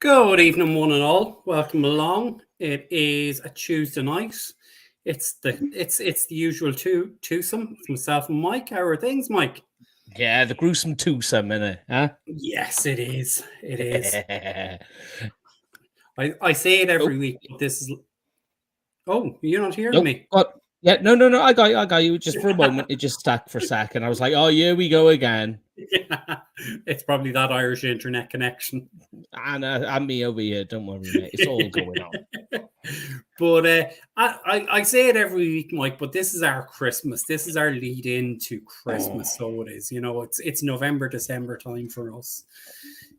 Good evening, one and all. Welcome along. It is a Tuesday night. It's the usual twosome. It's myself and Mike. How are things, Mike? Yeah, the gruesome twosome, innit? Huh? Yes, it is. It is. I say it every week, but this is. Oh, you're not hearing me? What? Yeah, no. I got you. Just for a moment, it just stuck for a second. I was like, oh, here we go again. Yeah, it's probably that Irish internet connection. And me over here. Don't worry, mate. It's all going on. But I say it every week, Mike. But this is our Christmas. This is our lead into Christmas. So it is. It's November, December time for us.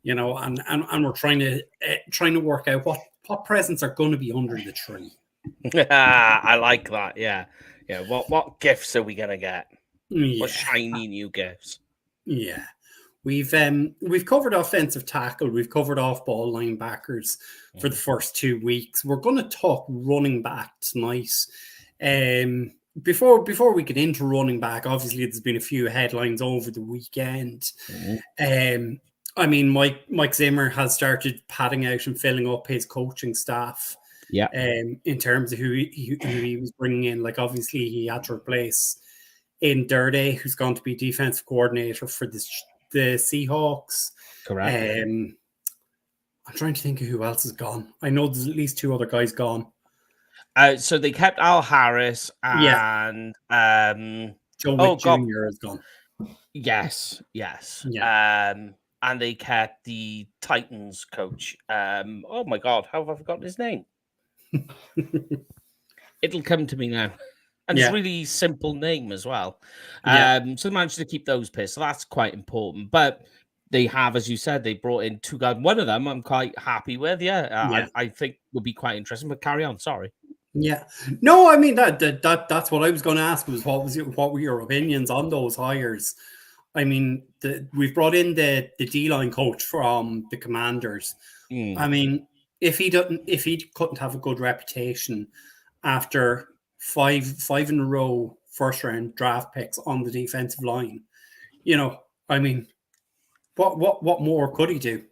And we're trying to work out what presents are going to be under the tree. I like that. Yeah. What gifts are we gonna get? Yeah. What shiny new gifts? Yeah. We've covered offensive tackle. We've covered off-ball linebackers for the first 2 weeks. We're going to talk running back tonight. Before we get into running back, obviously there's been a few headlines over the weekend. Mike Zimmer has started padding out and filling up his coaching staff. Yeah. In terms of who he was bringing in, like obviously he had to replace in Durday, who's going to be defensive coordinator for the Seahawks. Correct. I'm trying to think of who else is gone. I know there's at least 2 other guys gone. So they kept Al Harris and Joe Wick Jr. is gone. Yes. Yeah. And they kept the Titans coach. Oh my God, how have I forgotten his name? It'll come to me now. And it's a really simple name as well. So they managed to keep those pissed. So that's quite important. But they have, as you said, they brought in 2 guys. One of them I'm quite happy with. I think would be quite interesting. But carry on. Sorry. Yeah. No, I mean that's what I was going to ask was what were your opinions on those hires? I mean, we've brought in the D-line coach from the Commanders. I mean, if he couldn't have a good reputation after five in a row first round draft picks on the defensive line, I mean, what more could he do?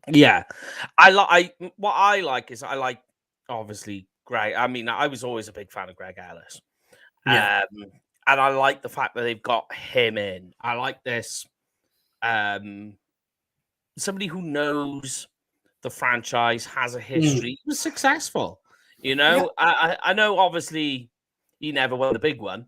Yeah, I like obviously Greg. I mean, I was always a big fan of Greg Ellis. Yeah. And I like the fact that they've got him in. I like this. Somebody who knows the franchise, has a history, he was successful. I know obviously he never won the big one.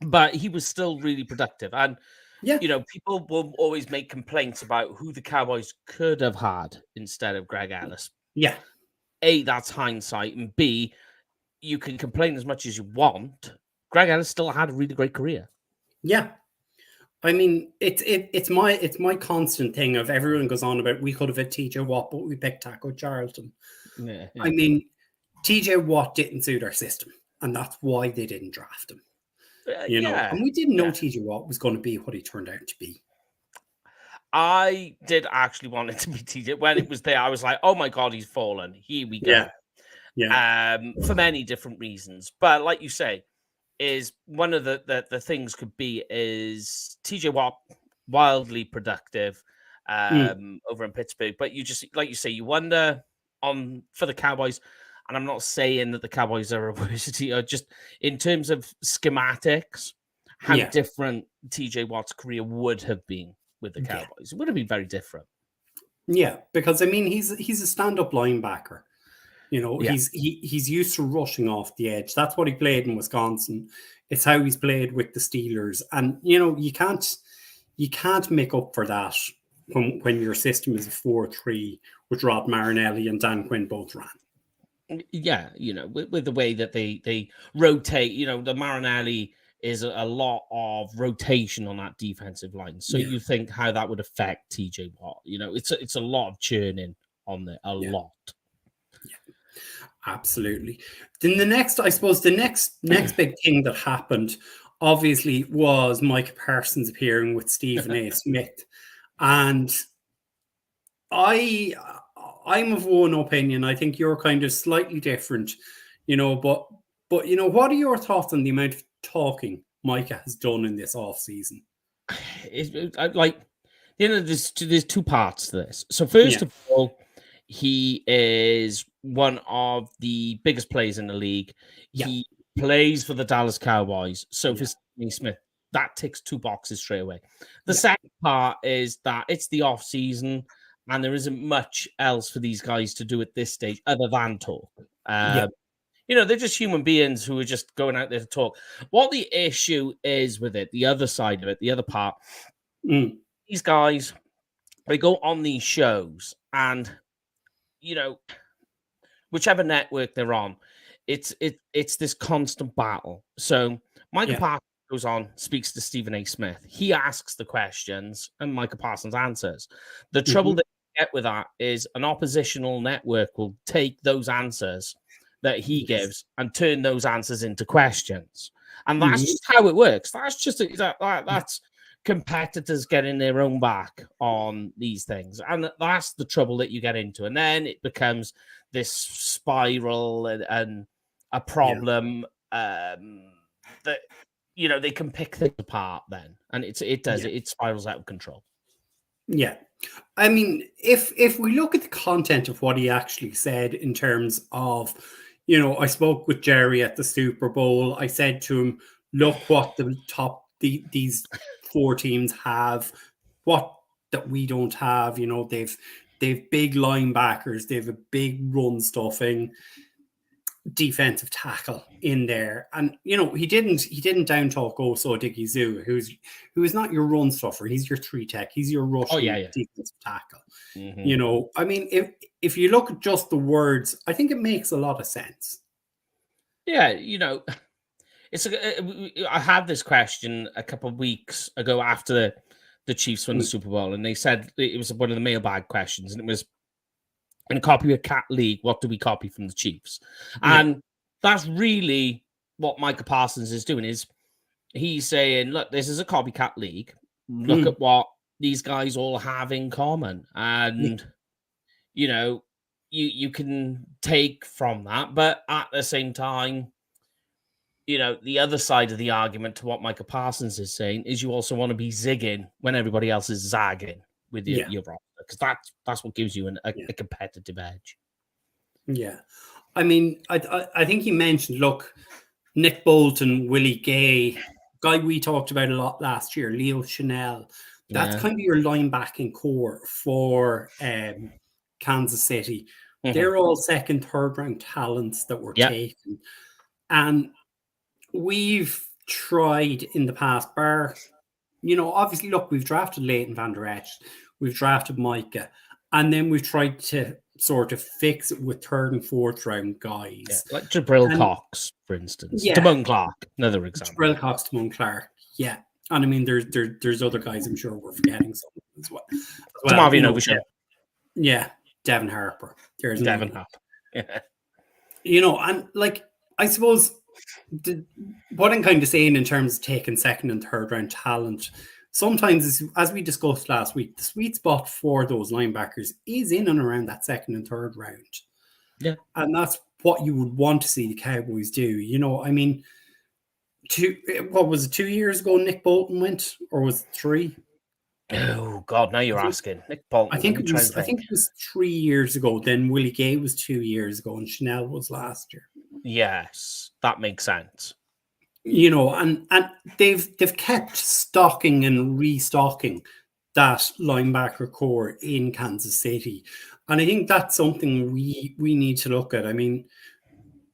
But he was still really productive. And people will always make complaints about who the Cowboys could have had instead of Greg Ellis. Yeah. A, that's hindsight, and B, you can complain as much as you want. Greg Ellis still had a really great career. Yeah. I mean, it's my constant thing of everyone goes on about we could have had TJ Watt, but we picked Taco Charlton. Yeah. I mean, TJ Watt didn't suit our system, and that's why they didn't draft him. And we didn't know TJ Watt was going to be what he turned out to be. I did actually want it to be TJ. When it was there, I was like, oh my God, he's fallen. Here we go. Yeah. For many different reasons. But like you say, is one of the things could be is TJ Watt wildly productive over in Pittsburgh. But you just, like you say, you wonder for the Cowboys, and I'm not saying that the Cowboys are a worse team, just in terms of schematics, how different TJ Watt's career would have been with the Cowboys. It would have been very different. Yeah, because I mean he's a stand-up linebacker. He's used to rushing off the edge. That's what he played in Wisconsin. It's how he's played with the Steelers. And you can't make up for that when your system is a 4-3, which Rod Marinelli and Dan Quinn both ran. Yeah, with the way that they rotate, the Marinelli is a lot of rotation on that defensive line. So you think how that would affect TJ Watt. It's a lot of churning on there, a lot. Yeah, absolutely. Then the next big thing that happened, obviously, was Micah Parsons appearing with Stephen A. Smith. And I'm of one opinion. I think you're kind of slightly different, but what are your thoughts on the amount of talking Micah has done in this offseason? Like, the there's two parts to this. So first of all, he is one of the biggest players in the league. Yeah. He plays for the Dallas Cowboys. So Yeah. for Stephen Smith, that ticks two boxes straight away. The second part is that it's the off season and there isn't much else for these guys to do at this stage other than talk. They're just human beings who are just going out there to talk. What the issue is with it, the other side of it, the other part, these guys, they go on these shows and, whichever network they're on, it's this constant battle. So Michael Parsons goes on, speaks to Stephen A. Smith. He asks the questions and Michael Parsons answers. The trouble that you get with that is an oppositional network will take those answers that he gives and turn those answers into questions. And that's just how it works. That's just that's competitors getting their own back on these things. And that's the trouble that you get into. And then it becomes this spiral and a problem that, they can pick things apart then. And it spirals out of control. Yeah. I mean, if we look at the content of what he actually said in terms of, I spoke with Jerry at the Super Bowl. I said to him, look what these four teams have, what that we don't have. They've big linebackers, they have a big run stuffing defensive tackle in there, and he didn't down talk Diggy Zoo, who is not your run stuffer. He's your 3-tech. He's your rushing defensive tackle. I mean, if you look at just the words, I think it makes a lot of sense. Yeah, I had this question a couple of weeks ago after the Chiefs won the Super Bowl, and they said it was one of the mailbag questions, and it was, in a copycat league, what do we copy from the Chiefs? And that's really what Micah Parsons is doing. Is he's saying, look, this is a copycat league. Look at what these guys all have in common, and you can take from that, but at the same time, the other side of the argument to what Micah Parsons is saying is you also want to be zigging when everybody else is zagging with your roster, because that's what gives you a competitive edge. Yeah. I mean, I think you mentioned, look, Nick Bolton, Willie Gay, guy we talked about a lot last year, Leo Chanel. That's kind of your linebacking core for Kansas City. They're all second, third round talents that were taken. And we've tried in the past, obviously, look, we've drafted Leighton Van Der Esch, we've drafted Micah, and then we've tried to sort of fix it with third and fourth round guys. Like Jabril Cox, for instance. Damone Clark, another example. Jabril Cox, Damone Clark, And I mean, there's other guys I'm sure we're forgetting some as well. Demarvin Overshawn. Yeah, Devin Harper. There's Devin Harper. And like, I suppose what I'm kind of saying in terms of taking second and third round talent, sometimes, as we discussed last week, the sweet spot for those linebackers is in and around that second and third round. Yeah. And that's what you would want to see the Cowboys do. I mean, 2 years ago Nick Bolton went, or was it 3? Oh God, now you're asking. Nick Bolton. I think it was 3 years ago. Then Willie Gay was 2 years ago, and Chanel was last year. Yes, that makes sense. And they've kept stocking and restocking that linebacker core in Kansas City, and I think that's something we need to look at. I mean,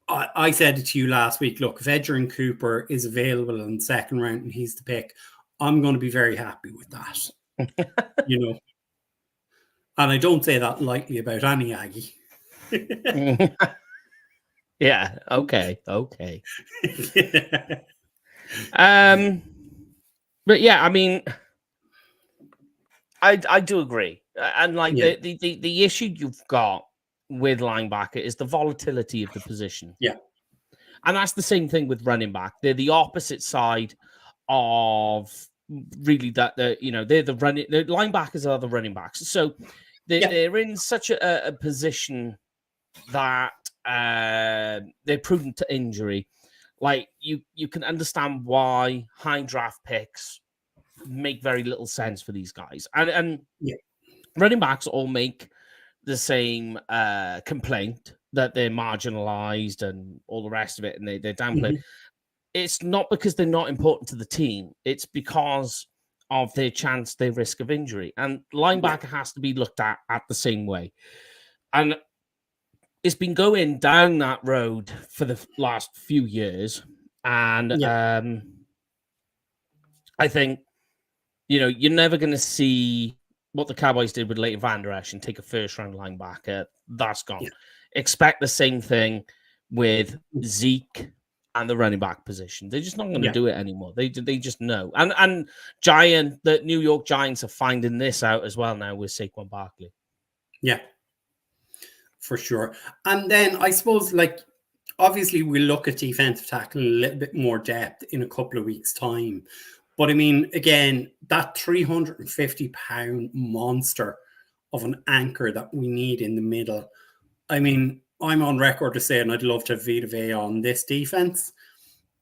I said it to you last week. Look, if Edgerrin Cooper is available in the second round and he's the pick, I'm going to be very happy with that. And I don't say that lightly about any Aggie. Yeah. Okay. But yeah, I mean, I do agree, and like the issue you've got with linebacker is the volatility of the position. Yeah, and that's the same thing with running back. They're the opposite side of really that. They're the linebackers are the running backs, so they're in such a position that they're prone to injury. Like you can understand why high draft picks make very little sense for these guys. And Yeah. running backs all make the same complaint that they're marginalized and all the rest of it, and they're downplayed. Mhm. It's not because they're not important to the team. It's because of their risk of injury. And linebacker has to be looked at the same way. And it's been going down that road for the last few years. And I think, you're never going to see what the Cowboys did with Leighton Vander Esch and take a first-round linebacker. That's gone. Yeah. Expect the same thing with Zeke and the running back position. They're just not going to do it anymore. They just know. And the New York Giants are finding this out as well now with Saquon Barkley. Yeah, for sure. And then I suppose, obviously we'll look at defensive tackle in a little bit more depth in a couple of weeks' time. But I mean, again, that 350-pound monster of an anchor that we need in the middle. I mean, I'm on record to saying I'd love to have Vita Vea on this defense,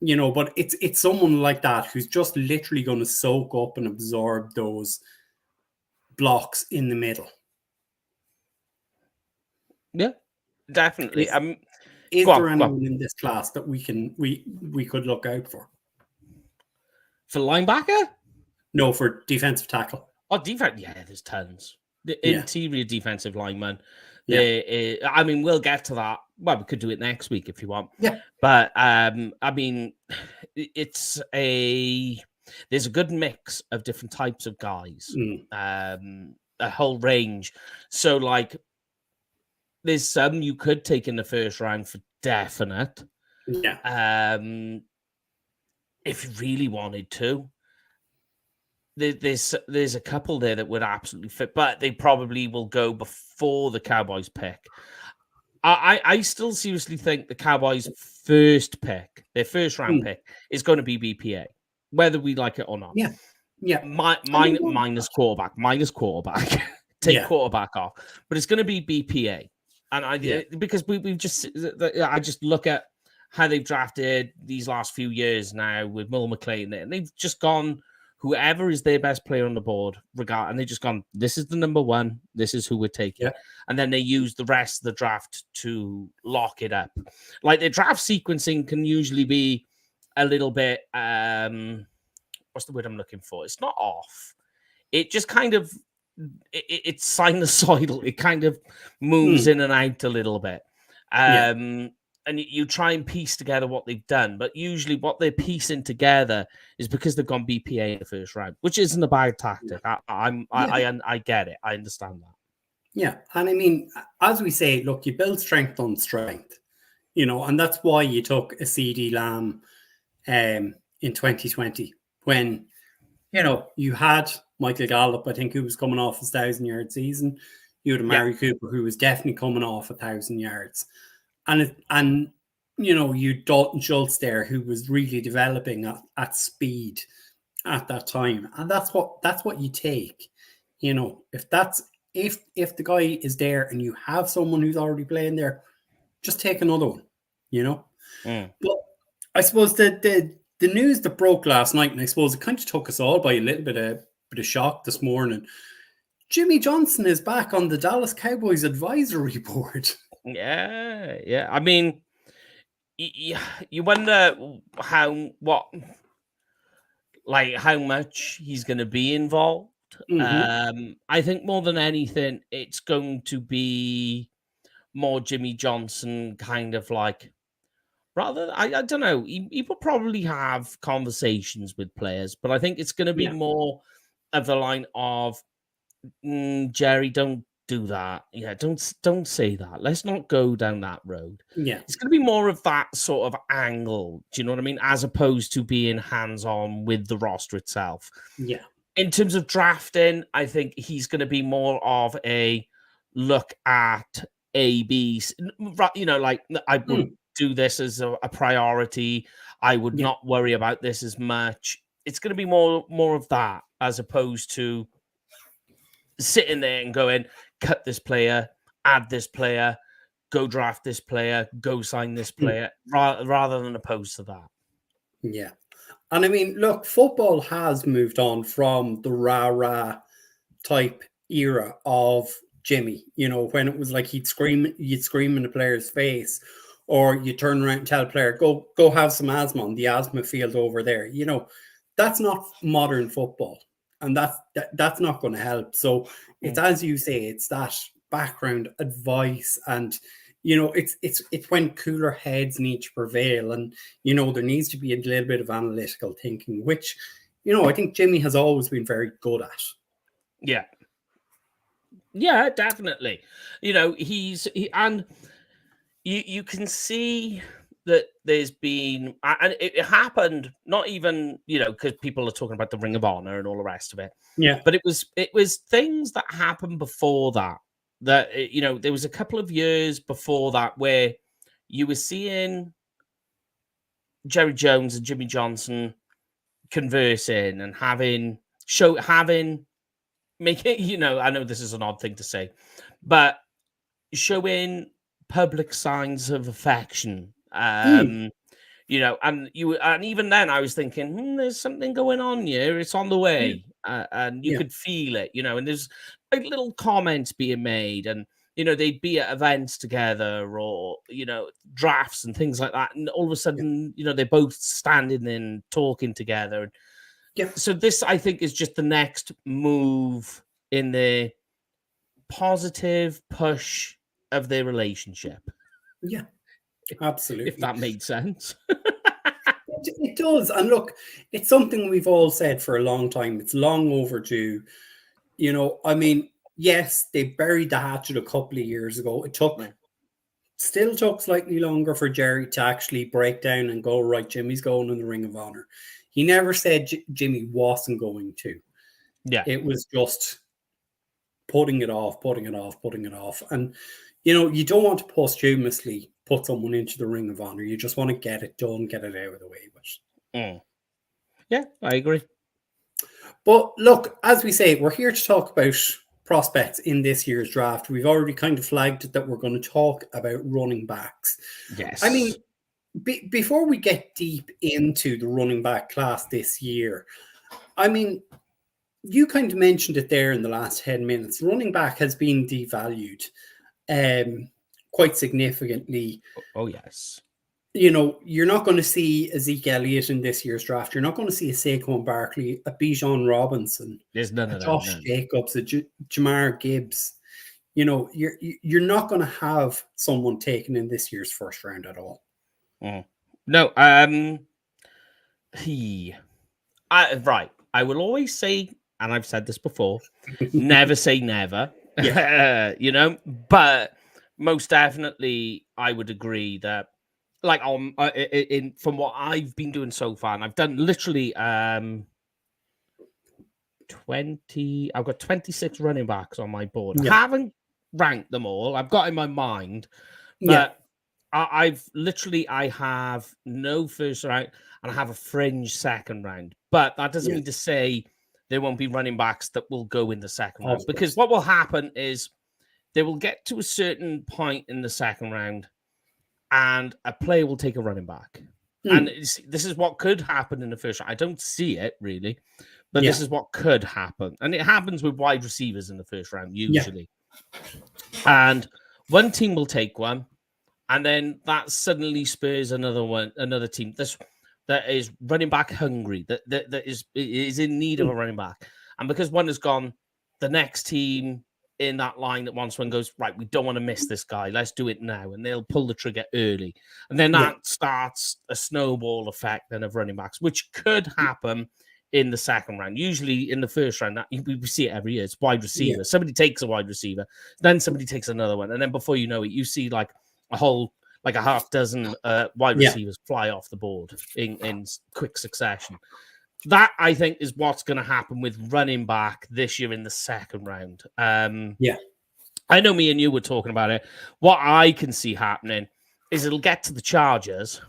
but it's someone like that who's just literally going to soak up and absorb those blocks in the middle. Yeah, definitely. Is there anyone in this class that we could look out for? For linebacker? No, for defensive tackle. Oh, defense. Yeah, there's tons. The interior defensive lineman. Yeah. I mean, we'll get to that. Well, we could do it next week if you want. Yeah. But I mean, there's a good mix of different types of guys. A whole range. So, there's some you could take in the first round for definite. Yeah. If you really wanted to. There's a couple there that would absolutely fit, but they probably will go before the Cowboys pick. I still seriously think the Cowboys' first pick, their first round pick, is going to be BPA, whether we like it or not. Yeah. Yeah. Minus quarterback. Take quarterback off. But it's going to be BPA. And because I just look at how they've drafted these last few years now with Will McClay, and they've just gone whoever is their best player on the board, and they've just gone, this is the number one, this is who we're taking. Yeah. And then they use the rest of the draft to lock it up. Like, their draft sequencing can usually be a little bit, what's the word I'm looking for? It's not off. It just kind of, it's sinusoidal. It kind of moves in and out a little bit. And you try and piece together what they've done, but usually what they're piecing together is because they've gone BPA in the first round, which isn't a bad tactic. I get it. I understand that. Yeah, and I mean, as we say, look, you build strength on strength, and that's why you took a CD Lamb in 2020 when, you had Michael Gallup, I think, who was coming off his 1,000-yard season. You had Amari Cooper, who was definitely coming off 1,000 yards. And you Dalton Schultz there, who was really developing at speed at that time, and that's what you take. If the guy is there and you have someone who's already playing there, just take another one. But I suppose the news that broke last night, and I suppose it kind of took us all by a little bit of shock this morning. Jimmy Johnson is back on the Dallas Cowboys advisory board. Yeah. I mean, you wonder how much he's going to be involved. I think more than anything, it's going to be more Jimmy Johnson kind of rather, I don't know. He will probably have conversations with players, but I think it's going to be more of the line of, Jerry, don't do that. Yeah, don't say that. Let's not go down that road. Yeah. It's going to be more of that sort of angle. Do you know what I mean? As opposed to being hands-on with the roster itself. Yeah. In terms of drafting, I think he's going to be more of a look at ABs. I would do this as a priority. I would not worry about this as much. It's going to be more of that, as opposed to sitting there and going, cut this player, add this player, go draft this player, go sign this player, rather than opposed to that. Yeah. And I mean, look, football has moved on from the rah-rah type era of Jimmy, when it was like you'd scream in the player's face, or you turn around and tell a player, go have some asthma on the asthma field over there. That's not modern football. And that's not going to help. So it's, as you say, it's that background advice, and it's when cooler heads need to prevail, and there needs to be a little bit of analytical thinking, which I think Jimmy has always been very good at. Yeah, definitely. And you can see that there's been, and it happened not even because people are talking about the Ring of Honor and all the rest of it. Yeah, but it was things that happened before that. There was a couple of years before that where you were seeing Jerry Jones and Jimmy Johnson conversing and making, I know this is an odd thing to say, but showing public signs of affection. And even then I was thinking, there's something going on here. It's on the way. And you could feel it, and there's like little comments being made, and they'd be at events together, or drafts and things like that, and all of a sudden they're both standing and talking together. So this, I think, is just the next move in the positive push of their relationship. Yeah, absolutely. If that made sense. It does. And look, it's something we've all said for a long time. It's long overdue. I mean, yes, they buried the hatchet a couple of years ago. It still took slightly longer for Jerry to actually break down and go, right, Jimmy's going in the Ring of Honor. He never said Jimmy wasn't going to. Yeah. It was just putting it off. And, you don't want to posthumously put someone into the Ring of Honor. You just want to get it done, get it out of the way with. Yeah, I agree. But look, as we say, we're here to talk about prospects in this year's draft. We've already kind of flagged that we're going to talk about running backs. Yes. I mean, before we get deep into the running back class this year, I mean, you kind of mentioned it there in the last 10 minutes. Running back has been devalued quite significantly. Oh, yes. You're not going to see a Zeke Elliott in this year's draft. You're not going to see a Saquon Barkley, a Bijan Robinson, there's none of Josh Jacobs, a Jamar Gibbs. You're not going to have someone taken in this year's first round at all. No, right. I will always say, and I've said this before, never say never. But most definitely I would agree that, like, from what I've been doing so far, and I've done literally 20. I've got 26 running backs on my board. I haven't ranked them all. I've got in my mind, but I have no first round, and I have a fringe second round. But that doesn't mean to say there won't be running backs that will go in the second round, because what will happen is they will get to a certain point in the second round, and a player will take a running back. And this is what could happen in the first round. I don't see it really, but this is what could happen. And it happens with wide receivers in the first round, usually. And one team will take one, and then that suddenly spurs another team that is running back hungry, that is in need of a running back. And because one has gone, the next team in that line that wants one goes, right, we don't want to miss this guy. Let's do it now. And they'll pull the trigger early. And then that starts a snowball effect then of running backs, which could happen in the second round. Usually in the first round, we see it every year. It's wide receiver. Somebody takes a wide receiver, then somebody takes another one. And then before you know it, you see like a half dozen wide receivers fly off the board in quick succession. That, I think, is what's going to happen with running back this year in the second round. I know me and you were talking about it. What I can see happening is it'll get to the Chargers,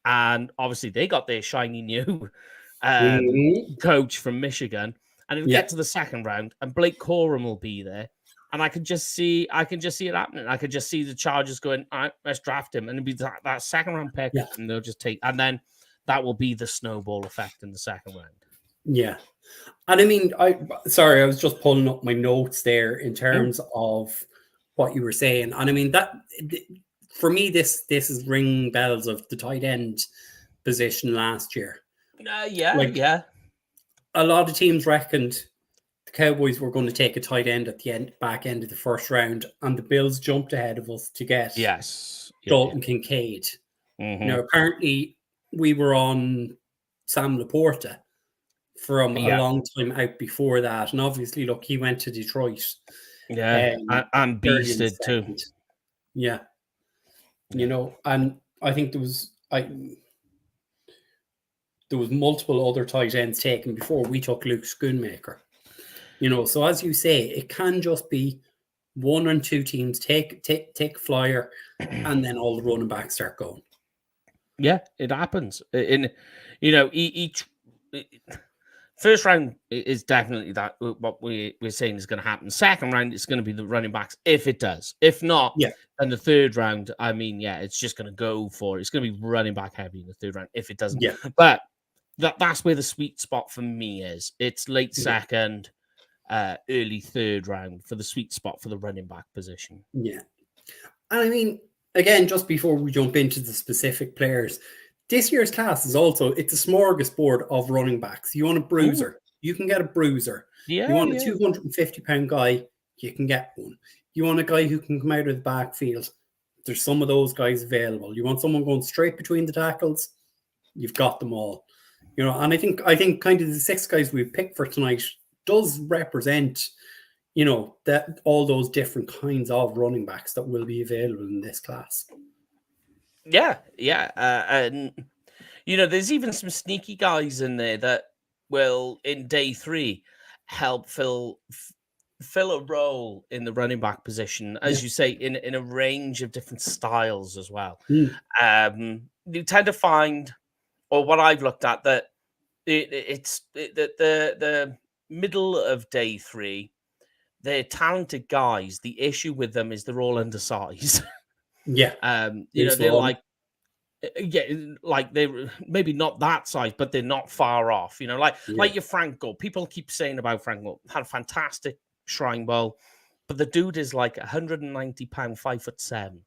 and obviously they got their shiny new coach from Michigan, and it'll get to the second round, and Blake Corum will be there. And I can just see it happening. I could just see the Chargers going, all right, let's draft him. And it'll be that second round pick, and they'll just take, and then that will be the snowball effect in the second round. Yeah. And I mean, I was just pulling up my notes there in terms of what you were saying. And I mean, that for me, this is ringing bells of the tight end position last year. Yeah. A lot of teams reckoned the Cowboys were going to take a tight end at the back end of the first round, and the Bills jumped ahead of us to get Dalton Kincaid. Now, apparently, we were on Sam Laporta from a long time out before that, and obviously, look, he went to Detroit. And beasted too. Yeah, you know, and I think there was multiple other tight ends taken before we took Luke Schoonmaker. You know, so as you say, it can just be one and two teams take a flyer, and then all the running backs start going. Yeah, it happens. Each first round is definitely that what we're saying is going to happen. Second round, it's going to be the running backs if it does. If not, then the third round, I mean, it's just going to go for it. It's going to be running back heavy in the third round if it doesn't. Yeah. But that's where the sweet spot for me is. It's late second, early third round for the sweet spot for the running back position. Yeah. And I mean, again, just before we jump into the specific players, this year's class is it's a smorgasbord of running backs. You want a bruiser, you can get a bruiser. You want a 250-pound guy, you can get one. You want a guy who can come out of the backfield, there's some of those guys available. You want someone going straight between the tackles, you've got them all. You know, and I think kind of the 6 guys we've picked for tonight does represent, you know, that all those different kinds of running backs that will be available in this class. Yeah. And, you know, there's even some sneaky guys in there that will, in day 3, help fill a role in the running back position, as you say, in a range of different styles as well. You tend to find, or what I've looked at, that it's the middle of day 3, they're talented guys. The issue with them is they're all undersized. Yeah. You know, they're like they're maybe not that size, but they're not far off. You know, like your Frank Gore. People keep saying about Frank Gore, had a fantastic Shrine Bowl, but the dude is like 190 pound, 5'7".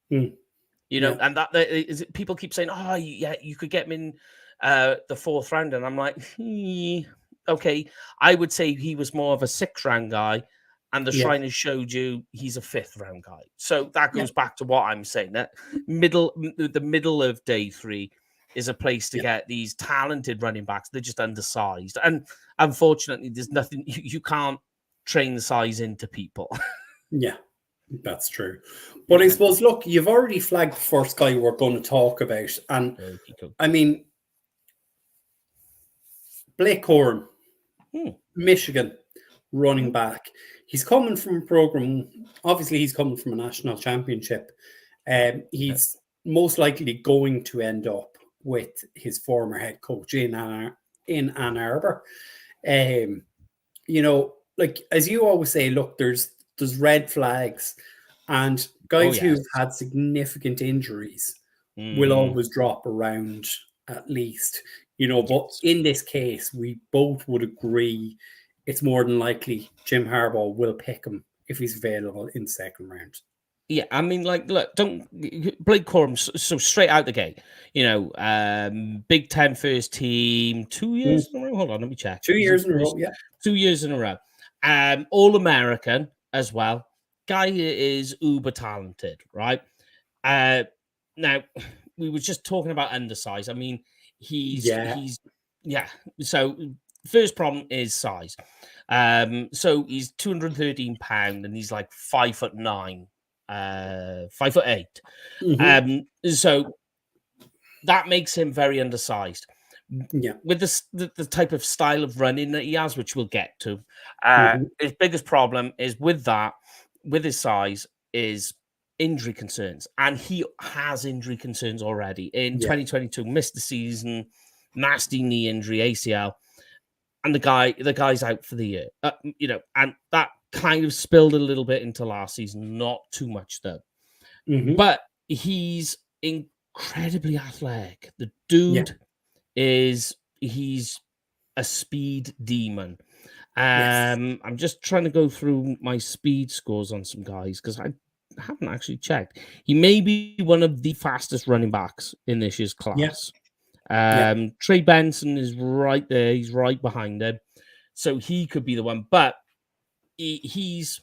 You know, and that is people keep saying, oh yeah, you could get him in the 4th round, and I'm like, okay, I would say he was more of a 6th round guy. And the Shriners showed you he's a 5th round guy. So that goes back to what I'm saying. That the middle of day 3 is a place to get these talented running backs. They're just undersized. And unfortunately, there's nothing, you can't train the size into people. Yeah, that's true. But I suppose, look, you've already flagged the first guy we're going to talk about. And I mean, Blake Corum, Michigan running back. He's coming from a program, obviously he's coming from a national championship. He's most likely going to end up with his former head coach in Ann Arbor. You know, like, as you always say, look, there's red flags, and guys who've had significant injuries will always drop around at least, you know, but in this case, we both would agree it's more than likely Jim Harbaugh will pick him if he's available in the 2nd round. Yeah, I mean, like, look, Blake Corum, so straight out the gate, you know, Big Ten first team, 2 years in a row. Hold on, let me check. 2 years in a row, 2 years in a row. All-American as well. Guy is uber talented, right? Now, we were just talking about undersize. I mean, he's so first problem is size. So he's 213 pounds and he's like 5'9", 5'8". So that makes him very undersized. Yeah, with the type of style of running that he has, which we'll get to. His biggest problem is with his size is injury concerns, and he has injury concerns already. In 2022, missed the season, nasty knee injury, ACL. And the guy's out for the year, you know, and that kind of spilled a little bit into last season. Not too much though, but he's incredibly athletic. The dude is he's a speed demon. Yes. I'm just trying to go through my speed scores on some guys because I haven't actually checked. He may be one of the fastest running backs in this year's Yeah. class. Yeah. Trey Benson is right there. He's right behind him. So he could be the one. But he's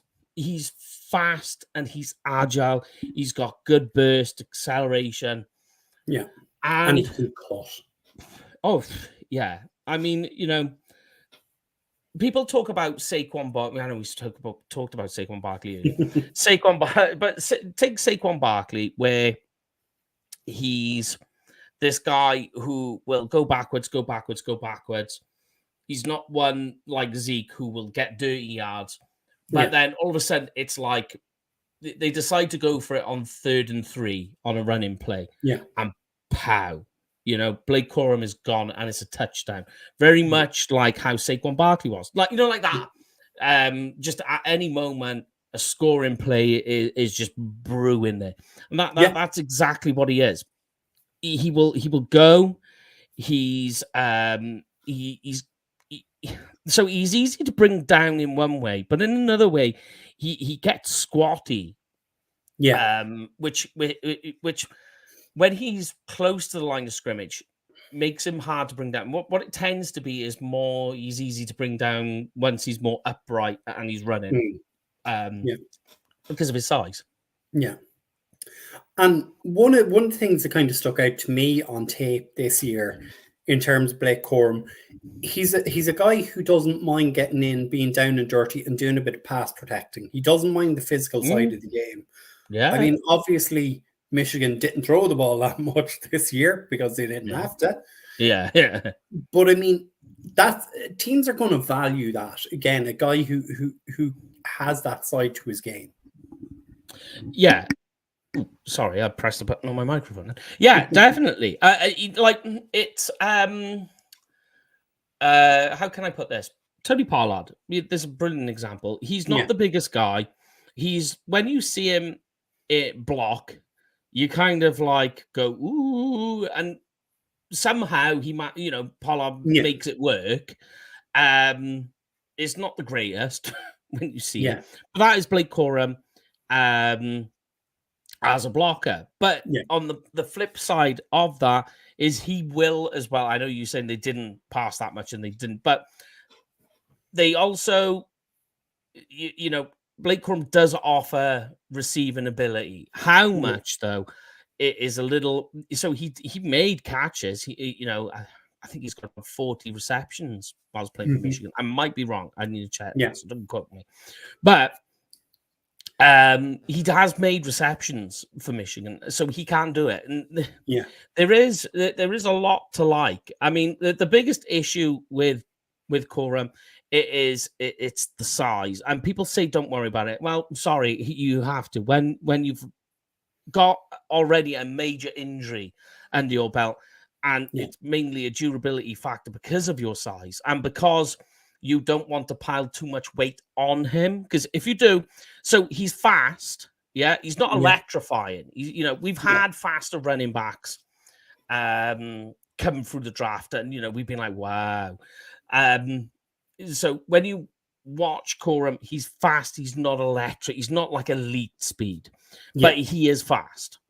fast and he's agile. He's got good burst, acceleration. Yeah. And he And, can cut. oh, yeah. I mean, people talk about Saquon Barkley. I know we talked about Saquon Barkley earlier. Take Saquon Barkley, where he's this guy who will go backwards, go backwards, go backwards. He's not one like Zeke who will get dirty yards. But Yeah. then all of a sudden, it's like they decide to go for it on 3rd and 3 on a running play. Yeah. And pow. Blake Corum is gone and it's a touchdown. Very much like how Saquon Barkley was. Like that. Just at any moment, a scoring play is just brewing there. And that's exactly what he is. He will go. He's so he's easy to bring down in one way, but in another way, he gets squatty. Yeah. Which when he's close to the line of scrimmage, makes him hard to bring down. What it tends to be is he's easy to bring down once he's more upright and he's running. Because of his size. Yeah. And one of the things that kind of stuck out to me on tape this year in terms of Blake Corum, he's a guy who doesn't mind getting in, being down and dirty and doing a bit of pass protecting. He doesn't mind the physical side of the game. Yeah. I mean, obviously, Michigan didn't throw the ball that much this year because they didn't have to. Yeah. But I mean, that teams are going to value that. Again, a guy who has that side to his game. Yeah. Sorry, I pressed the button on my microphone. Yeah, definitely. It's how can I put this? Tony Pollard. There's a brilliant example. He's not the biggest guy. When you see him block, you kind of like go ooh, and somehow he might, Pollard makes it work. It's not the greatest when you see it. But that is Blake Corum. As a blocker. But on the flip side of that is he will as well. I know you're saying they didn't pass that much and they didn't, but they also, Blake Corum does offer receiving ability. How much though? It is a little. So he made catches. I think he's got 40 receptions while I was playing for Michigan. I might be wrong. I need to check. Yeah. So don't quote me. But he has made receptions for Michigan, so he can do it. And there is a lot to like. I mean, the biggest issue with Corum it's the size, and people say don't worry about it. Well, sorry, you have to when you've got already a major injury under your belt, and it's mainly a durability factor because of your size and because you don't want to pile too much weight on him, because if you do, so he's fast, he's not electrifying. We've had faster running backs come through the draft, and we've been like, wow. So when you watch Corum, he's fast. He's not electric. He's not like elite speed, but he is fast.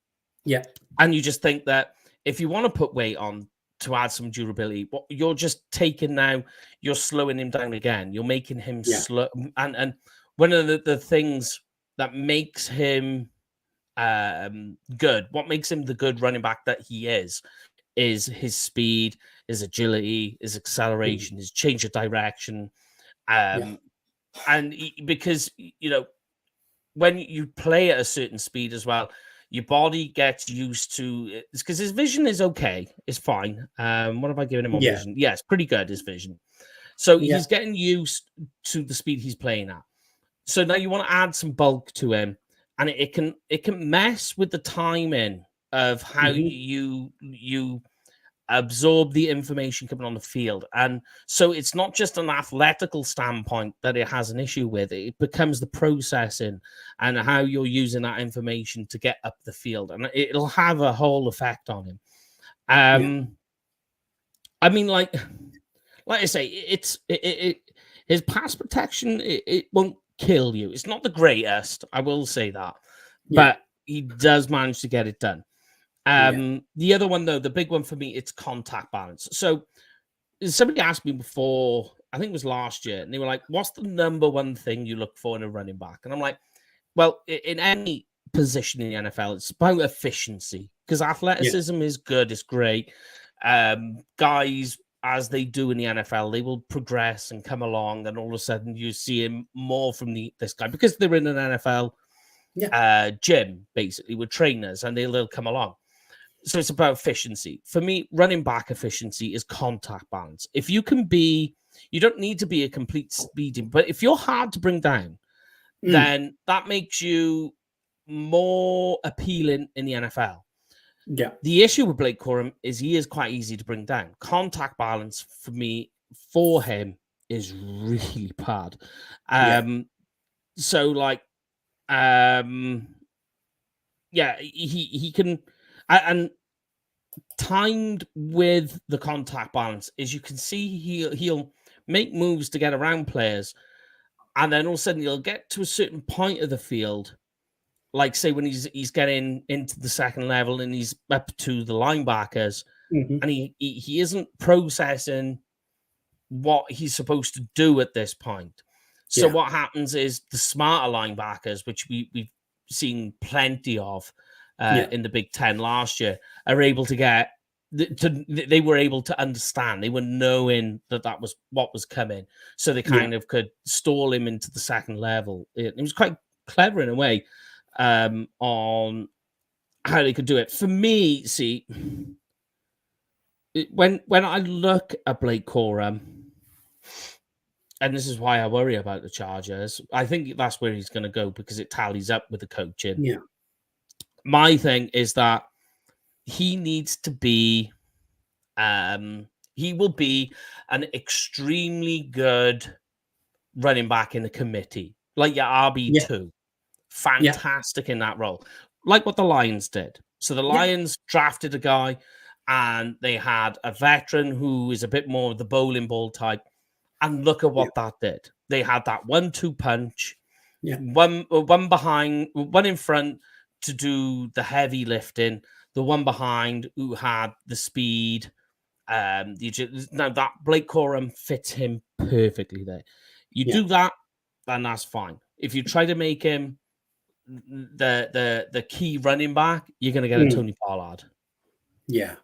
Yeah, and you just think that if you want to put weight on to add some durability, what you're just taking now, you're slowing him down again. You're making him slow. And one of the things that makes him good, what makes him the good running back that he is his speed, his agility, his acceleration, his change of direction. Because, when you play at a certain speed as well, your body gets used to it, because his vision is okay. It's fine. What have I given him on vision? Yeah, it's pretty good, his vision. So he's getting used to the speed he's playing at. So now you want to add some bulk to him, and it can mess with the timing of how you absorb the information coming on the field. And so it's not just an athletical standpoint that it has an issue with. It becomes the processing and how you're using that information to get up the field, and it'll have a whole effect on him. I mean, like I say, his pass protection, it won't kill you. It's not the greatest, I will say that, Yeah, but he does manage to get it done. yeah, The other one, though, the big one for me, it's contact balance. So somebody asked me before, I think it was last year, and they were like, "What's the number one thing you look for in a running back?" And I'm like, "Well, in any position in the NFL, it's about efficiency because yeah, athleticism is good, it's great. Guys, as they do in the NFL, they will progress and come along, and all of a sudden you see him more from this guy because they're in an NFL yeah, gym, basically with trainers, and they'll come along. So it's about efficiency. For me, running back efficiency is contact balance. If you can be, you don't need to be a complete speeding, but if you're hard to bring down, mm, then that makes you more appealing in the NFL. yeah, The issue with Blake Corum is he is quite easy to bring down. Contact balance for me, for him, is really bad. yeah, So like, um, yeah, he can, and timed with the contact balance is you can see he'll make moves to get around players, and then all of a sudden he'll get to a certain point of the field, like say when he's getting into the second level and he's up to the linebackers, hmm, and he isn't processing what he's supposed to do at this point. So yeah, what happens is the smarter linebackers, which we've seen plenty of yeah, in the Big Ten last year, are able to get they were able to understand. They were knowing that was what was coming, so they yeah, kind of could stall him into the second level. It was quite clever in a way on how they could do it. For me, see, when I look at Blake Corum, and this is why I worry about the Chargers, I think that's where he's going to go because it tallies up with the coaching. yeah, My thing is that he needs to be, he will be an extremely good running back in the committee, like your yeah, RB2. yeah, Fantastic in that role, like what the Lions did. So the yeah, Lions drafted a guy and they had a veteran who is a bit more of the bowling ball type. And look at yeah, what that did. They had that 1-2 punch, yeah, one behind, one in front to do the heavy lifting, the one behind who had the speed. Now that Blake Corum fits him perfectly there. You yeah, do that, and that's fine. If you try to make him the key running back, you're going to get a mm, Tony Pollard. yeah.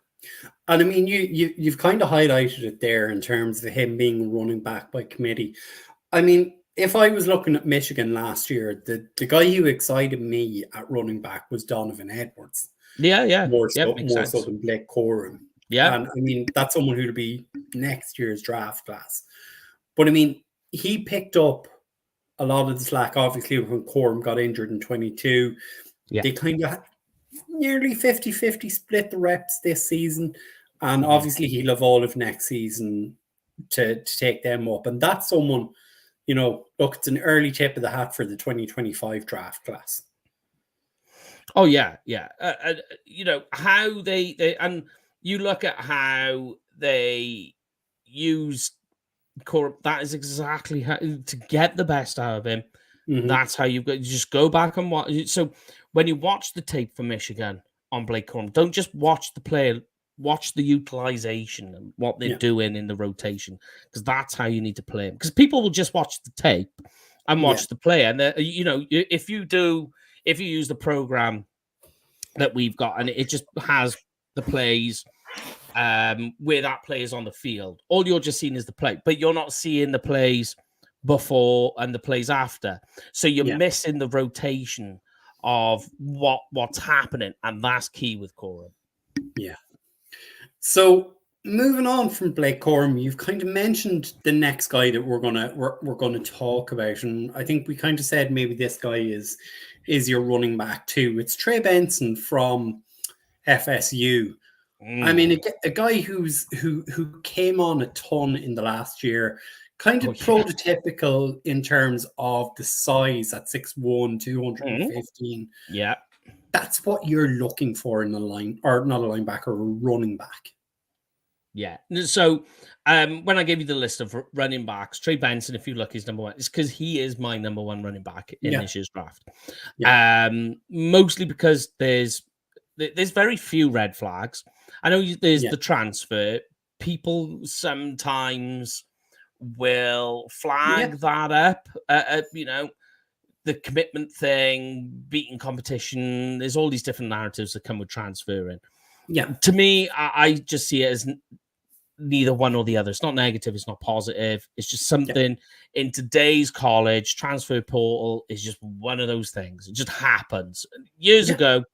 And I mean, you've kind of highlighted it there in terms of him being running back by committee. I mean, if I was looking at Michigan last year, the guy who excited me at running back was Donovan Edwards, Yeah, makes more so sense. than Blake Corum. Yeah, And I mean, that's someone who'll be next year's draft class. But I mean, he picked up a lot of the slack, obviously, when Corum got injured in 22. yeah. They kind of nearly 50-50 split the reps this season. And Mhm. obviously, he'll have all of next season to take them up. And that's someone, look, it's an early tip of the hat for the 2025 draft class. Oh yeah. How they and you look at how they use Corp. That is exactly how to get the best out of him. Hmm. That's how you just go back and watch. So when you watch the tape for Michigan on Blake Corum, don't just watch the player. Watch the utilization and what they're Yeah. doing in the rotation, because that's how you need to play him. Because people will just watch the tape and Yeah. watch the play, and if you use the program that we've got, and it just has the plays where that play is on the field. All you're just seeing is the play, but you're not seeing the plays before and the plays after. So you're Yeah. missing the rotation of what's happening, and that's key with Corum. Yeah. So moving on from Blake Corum, you've kind of mentioned the next guy that we're gonna talk about, and I think we kind of said maybe this guy is your running back too. It's Trey Benson from FSU. I mean, a guy who came on a ton in the last year, kind of Oh yeah. prototypical in terms of the size at 6'1", Mhm. 215. Yeah. That's what you're looking for in a line, or not a linebacker, a running back. Yeah. So when I gave you the list of running backs, Trey Benson, if you look, is number one. It's because he is my number one running back in Yeah. this year's draft. Yeah. Mostly because there's very few red flags. I know there's Yeah. the transfer. People sometimes will Yeah. flag that up. The commitment thing, beating competition. There's all these different narratives that come with transferring. Yeah. To me, I just see it as neither one or the other. It's not negative. It's not positive. It's just Yeah. something in today's college transfer portal is just one of those things. It just happens. Years Yeah. ago,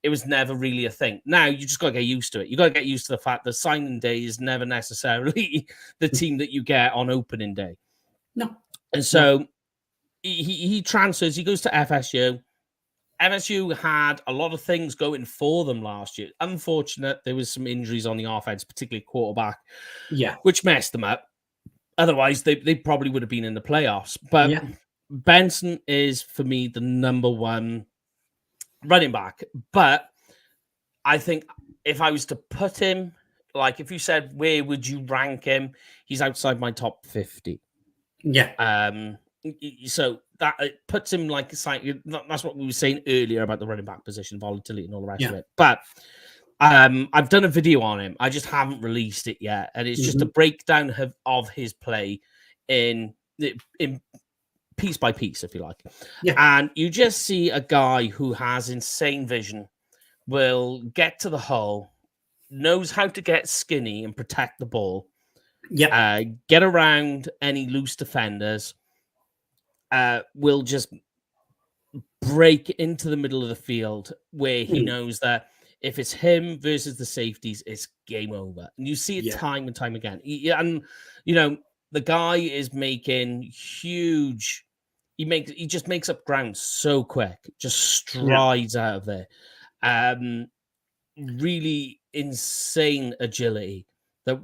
it was never really a thing. Now you just got to get used to it. You got to get used to the fact that signing day is never necessarily the team that you get on opening day. No. And so he transfers. He goes to FSU. FSU had a lot of things going for them last year. Unfortunate, there was some injuries on the offense, particularly quarterback, Yeah. which messed them up. Otherwise, they probably would have been in the playoffs. But Yeah. Benson is, for me, the number one running back. But I think if I was to put him, like if you said, where would you rank him? He's outside my top 50. Yeah. So that it puts him like that's what we were saying earlier about the running back position, volatility, and all the rest of Yeah. it. But I've done a video on him. I just haven't released it yet, and it's just a breakdown of his play in piece by piece, if you like. Yeah. And you just see a guy who has insane vision, will get to the hole, knows how to get skinny and protect the ball. Yeah. Get around any loose defenders. Will just break into the middle of the field where he knows that if it's him versus the safeties, it's game over. And you see it time and time again. And the guy is making huge. He just makes up ground so quick, just strides out of there. Really insane agility. That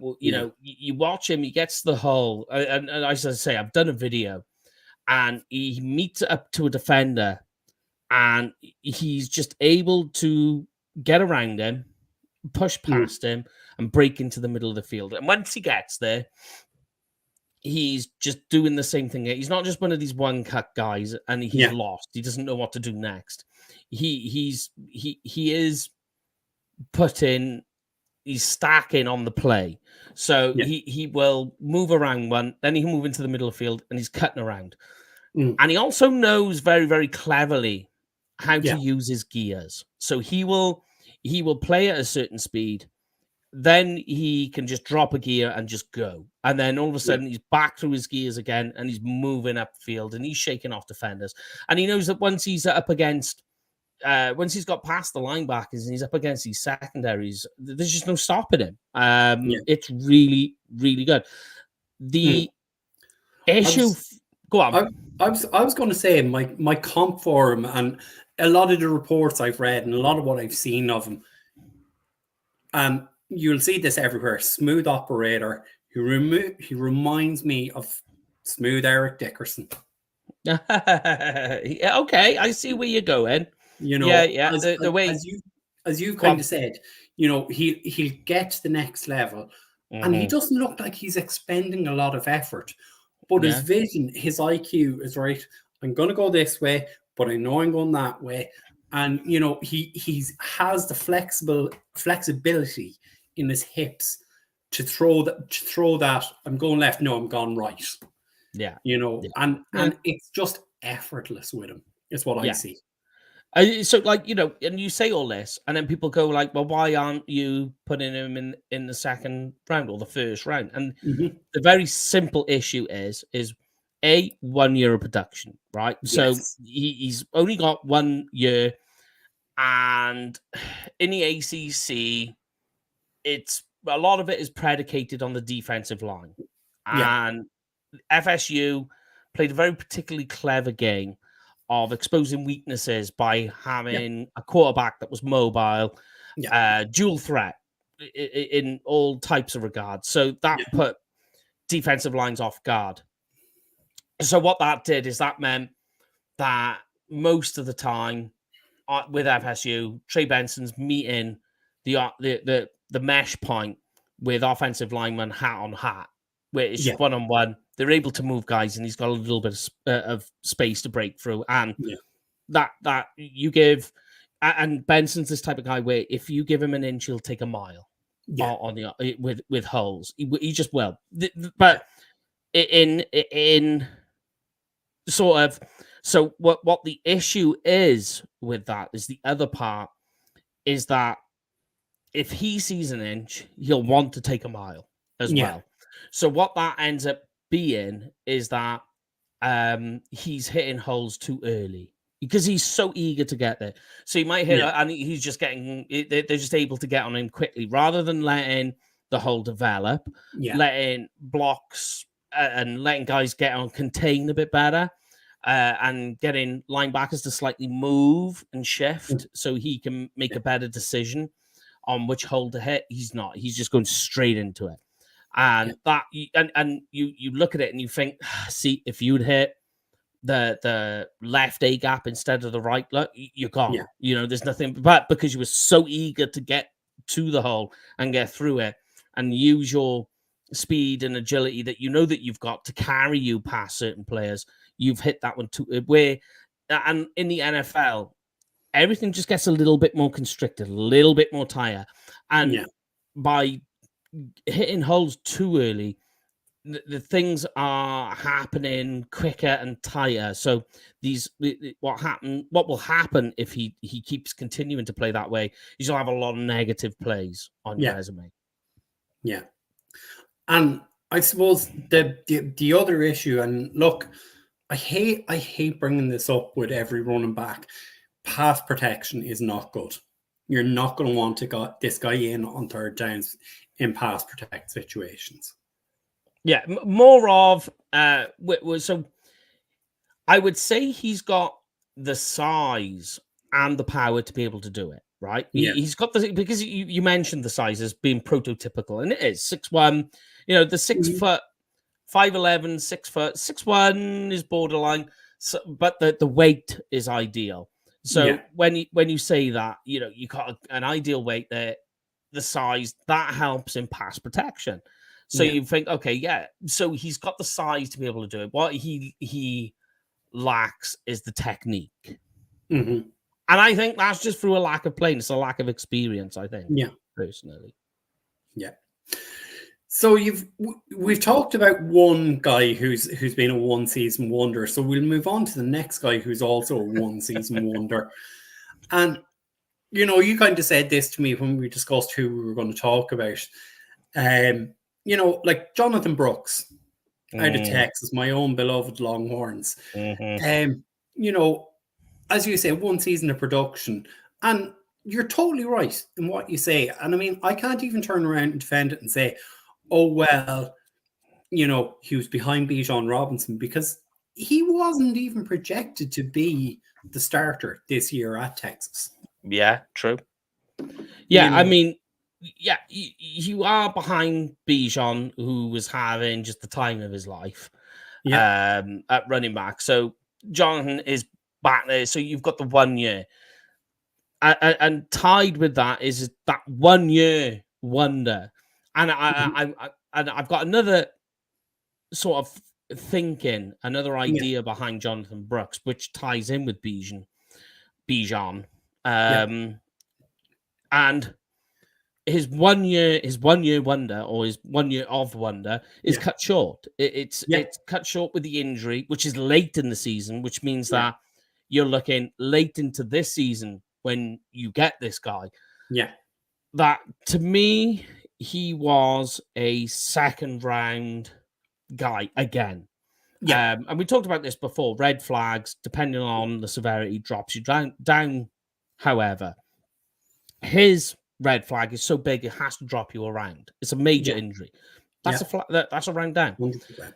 you watch him, he gets the hole, and as I say, I've done a video, and he meets up to a defender, and he's just able to get around him, push past him, and break into the middle of the field. And once he gets there, he's just doing the same thing. He's not just one of these one cut guys, and he's lost. He doesn't know what to do next. He is putting. He's stacking on the play. So he will move around one, then he'll move into the middle of the field, and he's cutting around. And he also knows very, very cleverly how to use his gears. So he will play at a certain speed, then he can just drop a gear and just go. And then all of a sudden he's back through his gears again, and he's moving upfield, and he's shaking off defenders. And he knows that once he's up against once he's got past the linebackers and he's up against these secondaries, there's just no stopping him. It's really, really good. The issue, go on. I was going to say my comp for him, and a lot of the reports I've read and a lot of what I've seen of him, you'll see this everywhere. Smooth operator. He reminds me of Smooth Eric Dickerson. Okay, I see where you're going. The way as you kind of said, he'll get to the next level, and he doesn't look like he's expending a lot of effort, but his vision, his IQ is right. I'm going to go this way, but I know I'm going that way, and he has the flexibility in his hips to throw that. I'm going left. No, I'm going right. And it's just effortless with him. Is what I see. So, and you say all this, and then people go like, well, why aren't you putting him in the second round or the first round? And the very simple issue is 1 year of production, right? Yes. So he's only got 1 year, and in the ACC, it's a lot of it is predicated on the defensive line. And FSU played a very particularly clever game of exposing weaknesses by having a quarterback that was mobile, dual threat in all types of regards. So that put defensive lines off guard. So what that did is that meant that most of the time with FSU, Trey Benson's meeting the mesh point with offensive linemen hat on hat, where it's Yeah. just one-on-one. They're able to move guys, and he's got a little bit of space to break through. And that you give, and Benson's this type of guy where if you give him an inch, he'll take a mile on the with holes. He just will. But in sort of, so what the issue is with that is the other part is that if he sees an inch, he'll want to take a mile as well. So what that ends up being is that he's hitting holes too early because he's so eager to get there. So he might hit, and he's just getting, they're just able to get on him quickly rather than letting the hole develop, letting blocks and letting guys get on, contain a bit better. And getting linebackers to slightly move and shift so he can make a better decision on which hole to hit. He's not. He's just going straight into it. And that, and you look at it and you think, see, if you'd hit the left A gap instead of the right, look, you're gone. You know, there's nothing. But because you were so eager to get to the hole and get through it and use your speed and agility that you know that you've got to carry you past certain players, you've hit that one too. Where, and in the NFL, everything just gets a little bit more constricted, a little bit more tighter. And by hitting holes too early, the things are happening quicker and tighter. So what will happen if he keeps continuing to play that way is you'll have a lot of negative plays on your resume. Yeah. And I suppose the other issue, and look, I hate bringing this up with every running back. Pass protection is not good. You're not going to want to get this guy in on third downs in pass protect situations. Yeah, more of so I would say he's got the size and the power to be able to do it, right? He's got because you mentioned the size as being prototypical, and it is 6'1", you know, the 6 foot, 5'11", 6 foot, 6'1" is borderline, so, but the weight is ideal. So when you say that, you know, you got an ideal weight there, the size, that helps in pass protection. So you think, okay, so he's got the size to be able to do it. What he lacks is the technique. And I think that's just through a lack of playing. It's a lack of experience, I think. Personally. So we've talked about one guy who's been a one season wonder. So we'll move on to the next guy who's also a one season wonder. And you know, you kind of said this to me when we discussed who we were going to talk about. You know, like Jonathan Brooks out of Texas, my own beloved Longhorns. You know, as you say, one season of production, and you're totally right in what you say. And I mean, I can't even turn around and defend it and say, oh, well, you know, he was behind Bijan Robinson, because he wasn't even projected to be the starter this year at Texas. Yeah, true. Yeah, you know, I mean, you are behind Bijan, who was having just the time of his life at running back. So Jonathan is back there. So you've got the 1 year. And tied with that is that 1 year wonder. And I've got another sort of thinking, another idea behind Jonathan Brooks, which ties in with Bijan. And his 1 year wonder, or his 1 year of wonder, is cut short. It's cut short with the injury, which is late in the season, which means that you're looking late into this season when you get this guy. That, to me, he was a second round guy again. And we talked about this before. Red flags, depending on the severity, drops you down. However, his red flag is so big it has to drop you around. It's a major injury. That's that's a round down. 100%.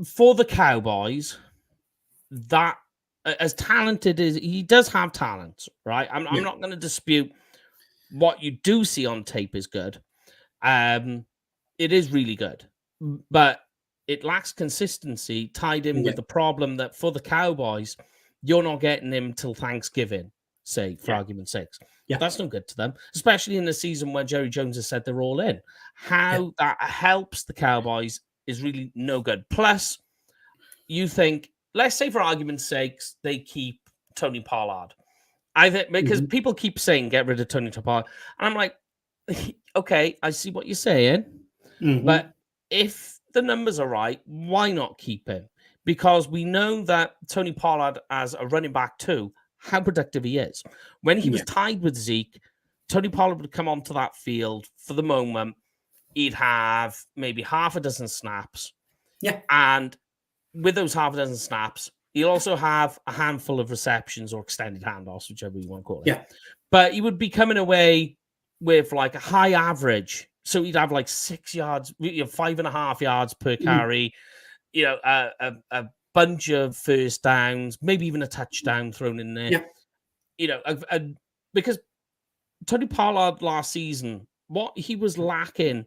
For the Cowboys, that, as talented as he does have talent, right? I'm not going to dispute what you do see on tape is good. It is really good, but it lacks consistency, tied in with the problem that for the Cowboys, you're not getting him till Thanksgiving. say, for argument's sake. Yeah. That's no good to them, especially in a season where Jerry Jones has said they're all in. How that helps the Cowboys is really no good. Plus, you think, let's say for argument's sake, they keep Tony Pollard. I think because people keep saying get rid of Tony Pollard, and I'm like, okay, I see what you're saying, but if the numbers are right, why not keep him? Because we know that Tony Pollard as a running back too, how productive he is. When he was tied with Zeke, Tony Pollard would come onto that field for the moment. He'd have maybe half a dozen snaps. Yeah. And with those half a dozen snaps, he'll also have a handful of receptions or extended handoffs, whichever you want to call it. Yeah. But he would be coming away with like a high average. So he'd have like 6 yards, 5.5 yards per carry, a bunch of first downs, maybe even a touchdown thrown in there. Yeah. Because Tony Pollard last season, what he was lacking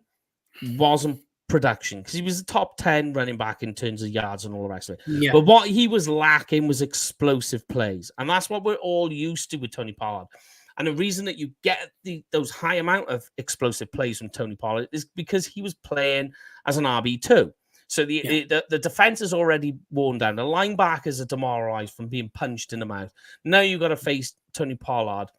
wasn't production, because he was a top 10 running back in terms of yards and all the rest of it. Yeah. But what he was lacking was explosive plays. And that's what we're all used to with Tony Pollard. And the reason that you get those high amount of explosive plays from Tony Pollard is because he was playing as an RB2. So the defense is already worn down. The linebackers are demoralized from being punched in the mouth. Now you've got to face Tony Pollard,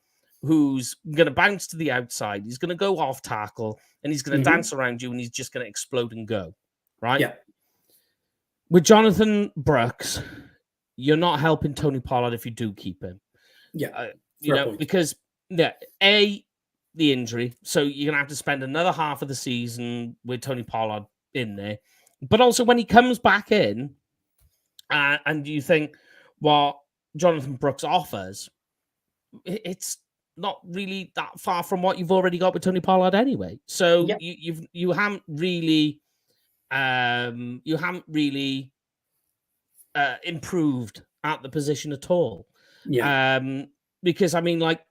who's going to bounce to the outside. He's going to go off tackle, and he's going to dance around you, and he's just going to explode and go, right? Yeah. With Jonathan Brooks, you're not helping Tony Pollard if you do keep him. Yeah. Because, the injury. So you're going to have to spend another half of the season with Tony Pollard in there. But also when he comes back in, and you think what Jonathan Brooks offers, it's not really that far from what you've already got with Tony Pollard anyway. So you haven't really improved at the position at all. Yeah. Because I mean, like,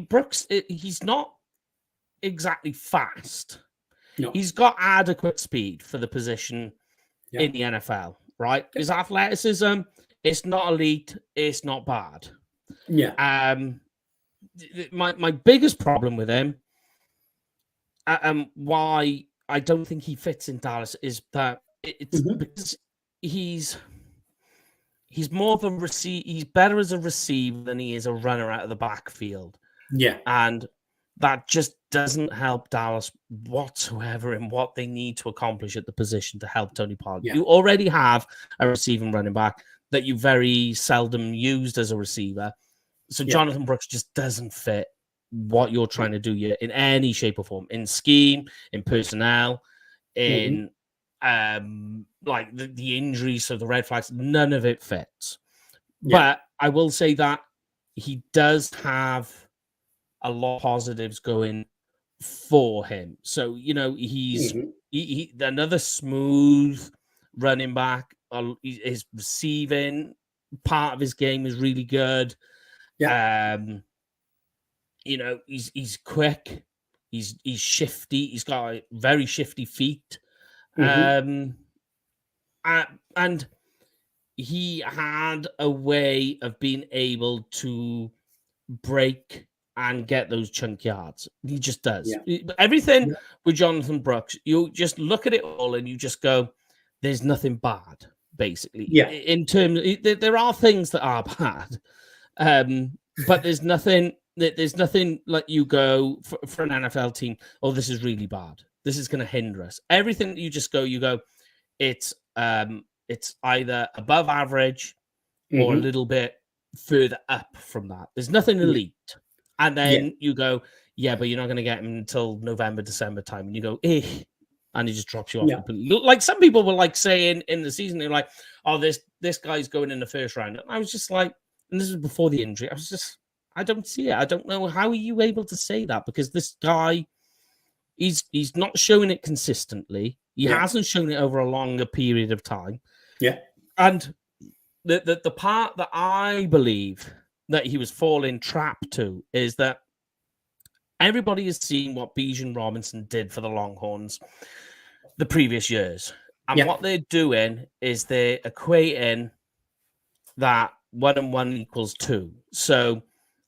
Brooks, he's not exactly fast. No. He's got adequate speed for the position in the NFL, right? His athleticism, it's not elite, it's not bad. Yeah. My biggest problem with him, why I don't think he fits in Dallas, is that it's because he's more of a receiver. He's better as a receiver than he is a runner out of the backfield. Yeah. And that just doesn't help Dallas whatsoever in what they need to accomplish at the position to help Tony Pollard. Yeah. You already have a receiving running back that you very seldom used as a receiver. So Jonathan Brooks just doesn't fit what you're trying to do here in any shape or form, in scheme, in personnel, in like the injuries, so the red flags, none of it fits. But I will say that he does have a lot of positives going for him. So, he's he another smooth running back. His receiving part of his game is really good. Yeah. He's quick. He's shifty. He's got very shifty feet. And he had a way of being able to break and get those chunk yards. He just does. Everything with Jonathan Brooks, you just look at it all and you just go, there's nothing bad, basically. In terms, there are things that are bad, but there's nothing like you go for an NFL team, oh, this is really bad. This is going to hinder us. Everything that you go, it's either above average or a little bit further up from that. There's nothing elite. And then you go, but you're not going to get him until November, December time. And you go, and he just drops you off completely. Like some people were like saying in the season, they're like, oh, this guy's going in the first round. And I was just like, and this was before the injury. I don't see it. I don't know. How are you able to say that? Because this guy, he's not showing it consistently. He hasn't shown it over a longer period of time. Yeah. And the part that I believe that he was falling trap to is that everybody has seen what Bijan Robinson did for the Longhorns the previous years. And what they're doing is they're equating that 1 and 1 equals 2. So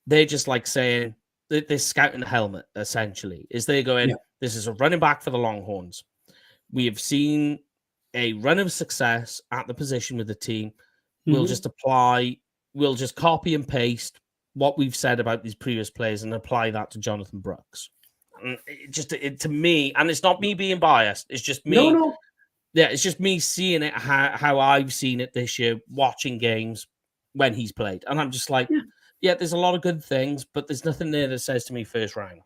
they're just like saying they're scouting the helmet, essentially. Is they're going, this is a running back for the Longhorns. We have seen a run of success at the position with the team. We'll just we'll just copy and paste what we've said about these previous players and apply that to Jonathan Brooks. And to me, and it's not me being biased, it's just me. No. Yeah, it's just me seeing it how I've seen it this year, watching games when he's played. And I'm just like, yeah, there's a lot of good things, but there's nothing there that says to me first round.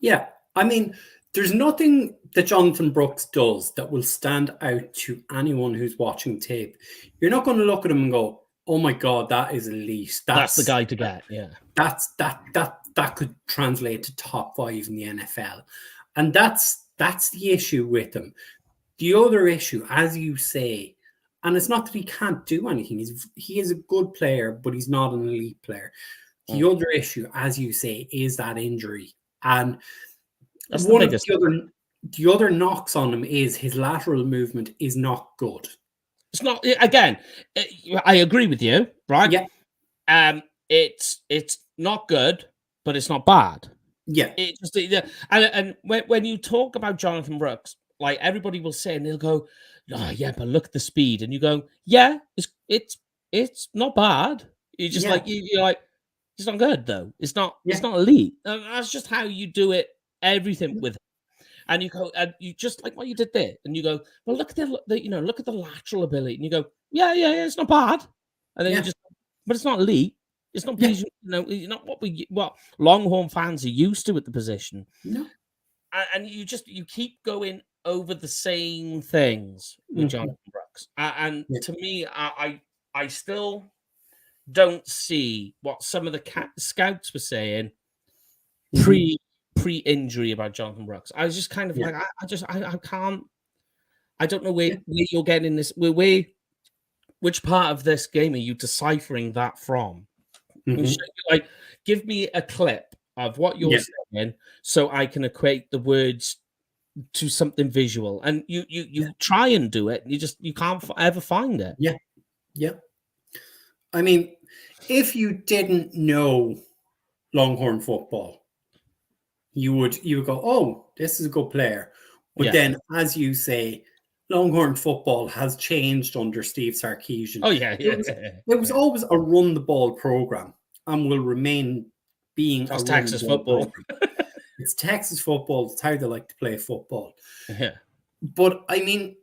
Yeah, I mean, there's nothing that Jonathan Brooks does that will stand out to anyone who's watching tape. You're not going to look at him and go, "Oh my God, that is elite. That's the guy to get." Yeah, that could translate to top 5 in the NFL, and that's the issue with him. The other issue, as you say, and it's not that he can't do anything. He is a good player, but he's not an elite player. The other issue, as you say, is that injury. And that's one of the other knocks on him is his lateral movement is not good. It's not, again, I agree with you, right? Yeah. It's not good, but it's not bad. Yeah. And when you talk about Jonathan Brooks, like everybody will say, and they'll go, "Oh yeah, but look at the speed," and you go, "Yeah, it's not bad." You just you're like, it's not good though. It's not elite. And that's just how you do it. Everything with it. And you go, and you just like what you did there, and you go, "Well, look at look at the lateral ability," and you go, "Yeah, it's not bad," and then but it's not elite. It's not not what Longhorn fans are used to at the position. No. And you keep going over the same things with Jonathan Brooks. And to me, I still don't see what some of the scouts were saying pre-injury about Jonathan Brooks. I was just kind of like, I can't. I don't know where you're getting this. Which part of this game are you deciphering that from? Like, give me a clip of what you're saying so I can equate the words to something visual. And you try and do it, and you can't ever find it. Yeah. I mean, if you didn't know Longhorn football, you would go, "Oh, this is a good player." But then, as you say, Longhorn football has changed under Steve Sarkisian. Oh yeah. It was always a run the ball program and will remain being a Texas football. It's Texas football. It's how they like to play football. Yeah. But I mean,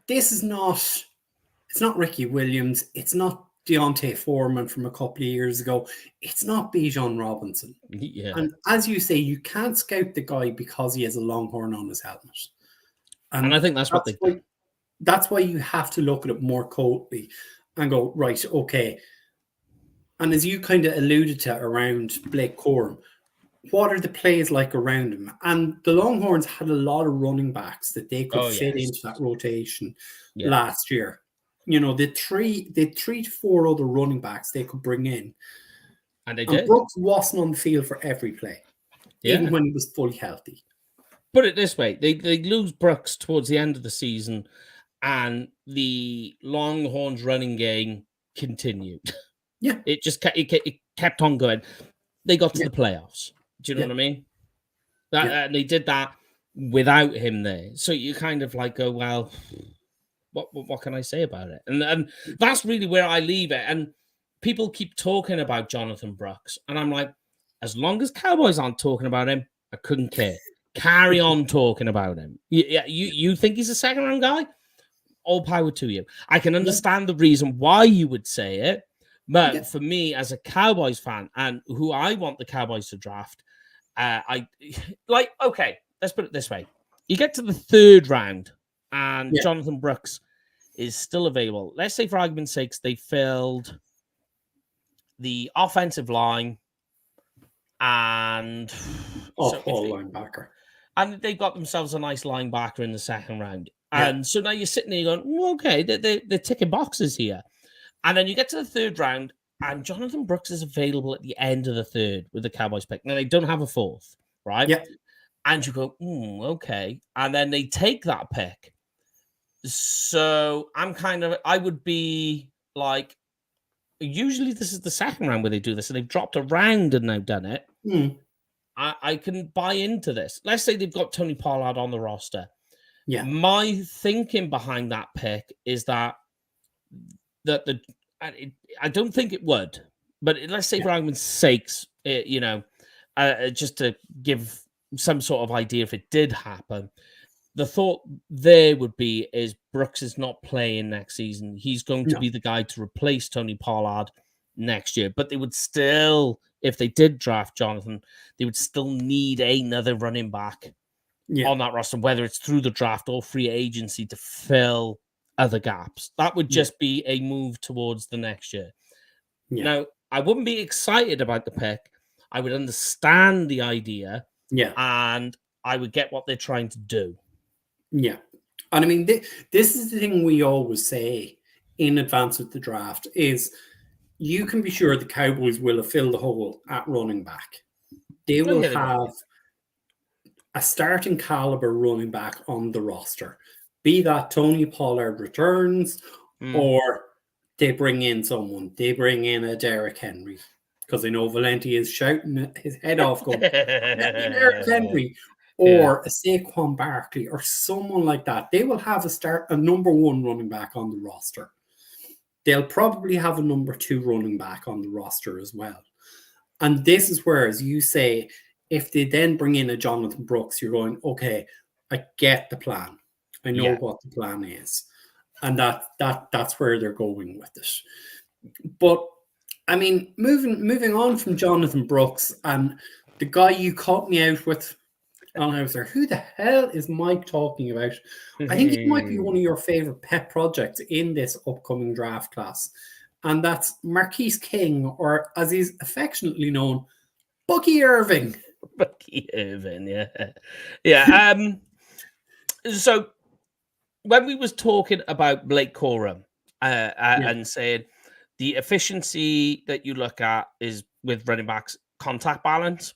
it's not Ricky Williams. It's not Deontay Foreman from a couple of years ago. It's not Bijan Robinson. Yeah. And as you say, you can't scout the guy because he has a Longhorn on his helmet. And I think that's why you have to look at it more coldly and go, right, okay. And as you kind of alluded to around Blake Corum, what are the plays like around him? And the Longhorns had a lot of running backs that they could fit into that rotation last year. You know, they 3 to 4 other running backs they could bring in. And they did. Brooks wasn't on the field for every play, even when he was fully healthy. Put it this way, they lose Brooks towards the end of the season, and the Longhorns running game continued. Yeah. It kept on going. They got to the playoffs. Do you know what I mean? And they did that without him there. So you kind of like go, well, what can I say about it? And that's really where I leave it. And people keep talking about Jonathan Brooks, and I'm like, as long as Cowboys aren't talking about him, I couldn't care. Carry on talking about him. You think he's a second round guy? All power to you. I can understand the reason why you would say it, but for me as a Cowboys fan and who I want the Cowboys to draft, okay, let's put it this way. You get to the 3rd round and Jonathan Brooks is still available. Let's say for argument's sake, they filled the offensive line and linebacker. And they've got themselves a nice linebacker in the 2nd round. And so now you're sitting there going, okay, they're ticking boxes here. And then you get to the 3rd round, and Jonathan Brooks is available at the end of the 3rd with the Cowboys pick. Now, they don't have a 4th, right? Yeah. And you go, okay. And then they take that pick. So I would be like, usually this is the second round where they do this, and they've dropped a round and now done it. I can buy into this. Let's say they've got Tony Pollard on the roster. Yeah. My thinking behind that pick is that I don't think it would, but let's say for argument's sakes, just to give some sort of idea if it did happen, the thought there would be is Brooks is not playing next season. He's going to be the guy to replace Tony Pollard next year. But they would still, if they did draft Jonathan, they would still need another running back on that roster, whether it's through the draft or free agency to fill other gaps. That would just be a move towards the next year. Now, I wouldn't be excited about the pick. I would understand the idea. And I would get what they're trying to do. Yeah. And I mean, this is the thing we always say in advance of the draft is you can be sure the Cowboys will have filled the hole at running back. They will have a starting caliber running back on the roster, be that Tony Pollard returns or they bring in someone. They bring in a Derrick Henry because I know Valenti is shouting his head off going, Derrick Henry. Or a Saquon Barkley or someone like that. They will have a number one running back on the roster. They'll probably have a number two running back on the roster as well. And this is where, as you say, if they then bring in a Jonathan Brooks, you're going, okay, I get the plan. I know what the plan is. And that's where they're going with it. But I mean, moving on from Jonathan Brooks and the guy you caught me out with, and I was there, who the hell is Mike talking about? I think it might be one of your favorite pet projects in this upcoming draft class. And that's Marquise King, or as he's affectionately known, Bucky Irving. Bucky Irving, yeah. So when we was talking about Blake Corum and saying the efficiency that you look at is with running backs contact balance.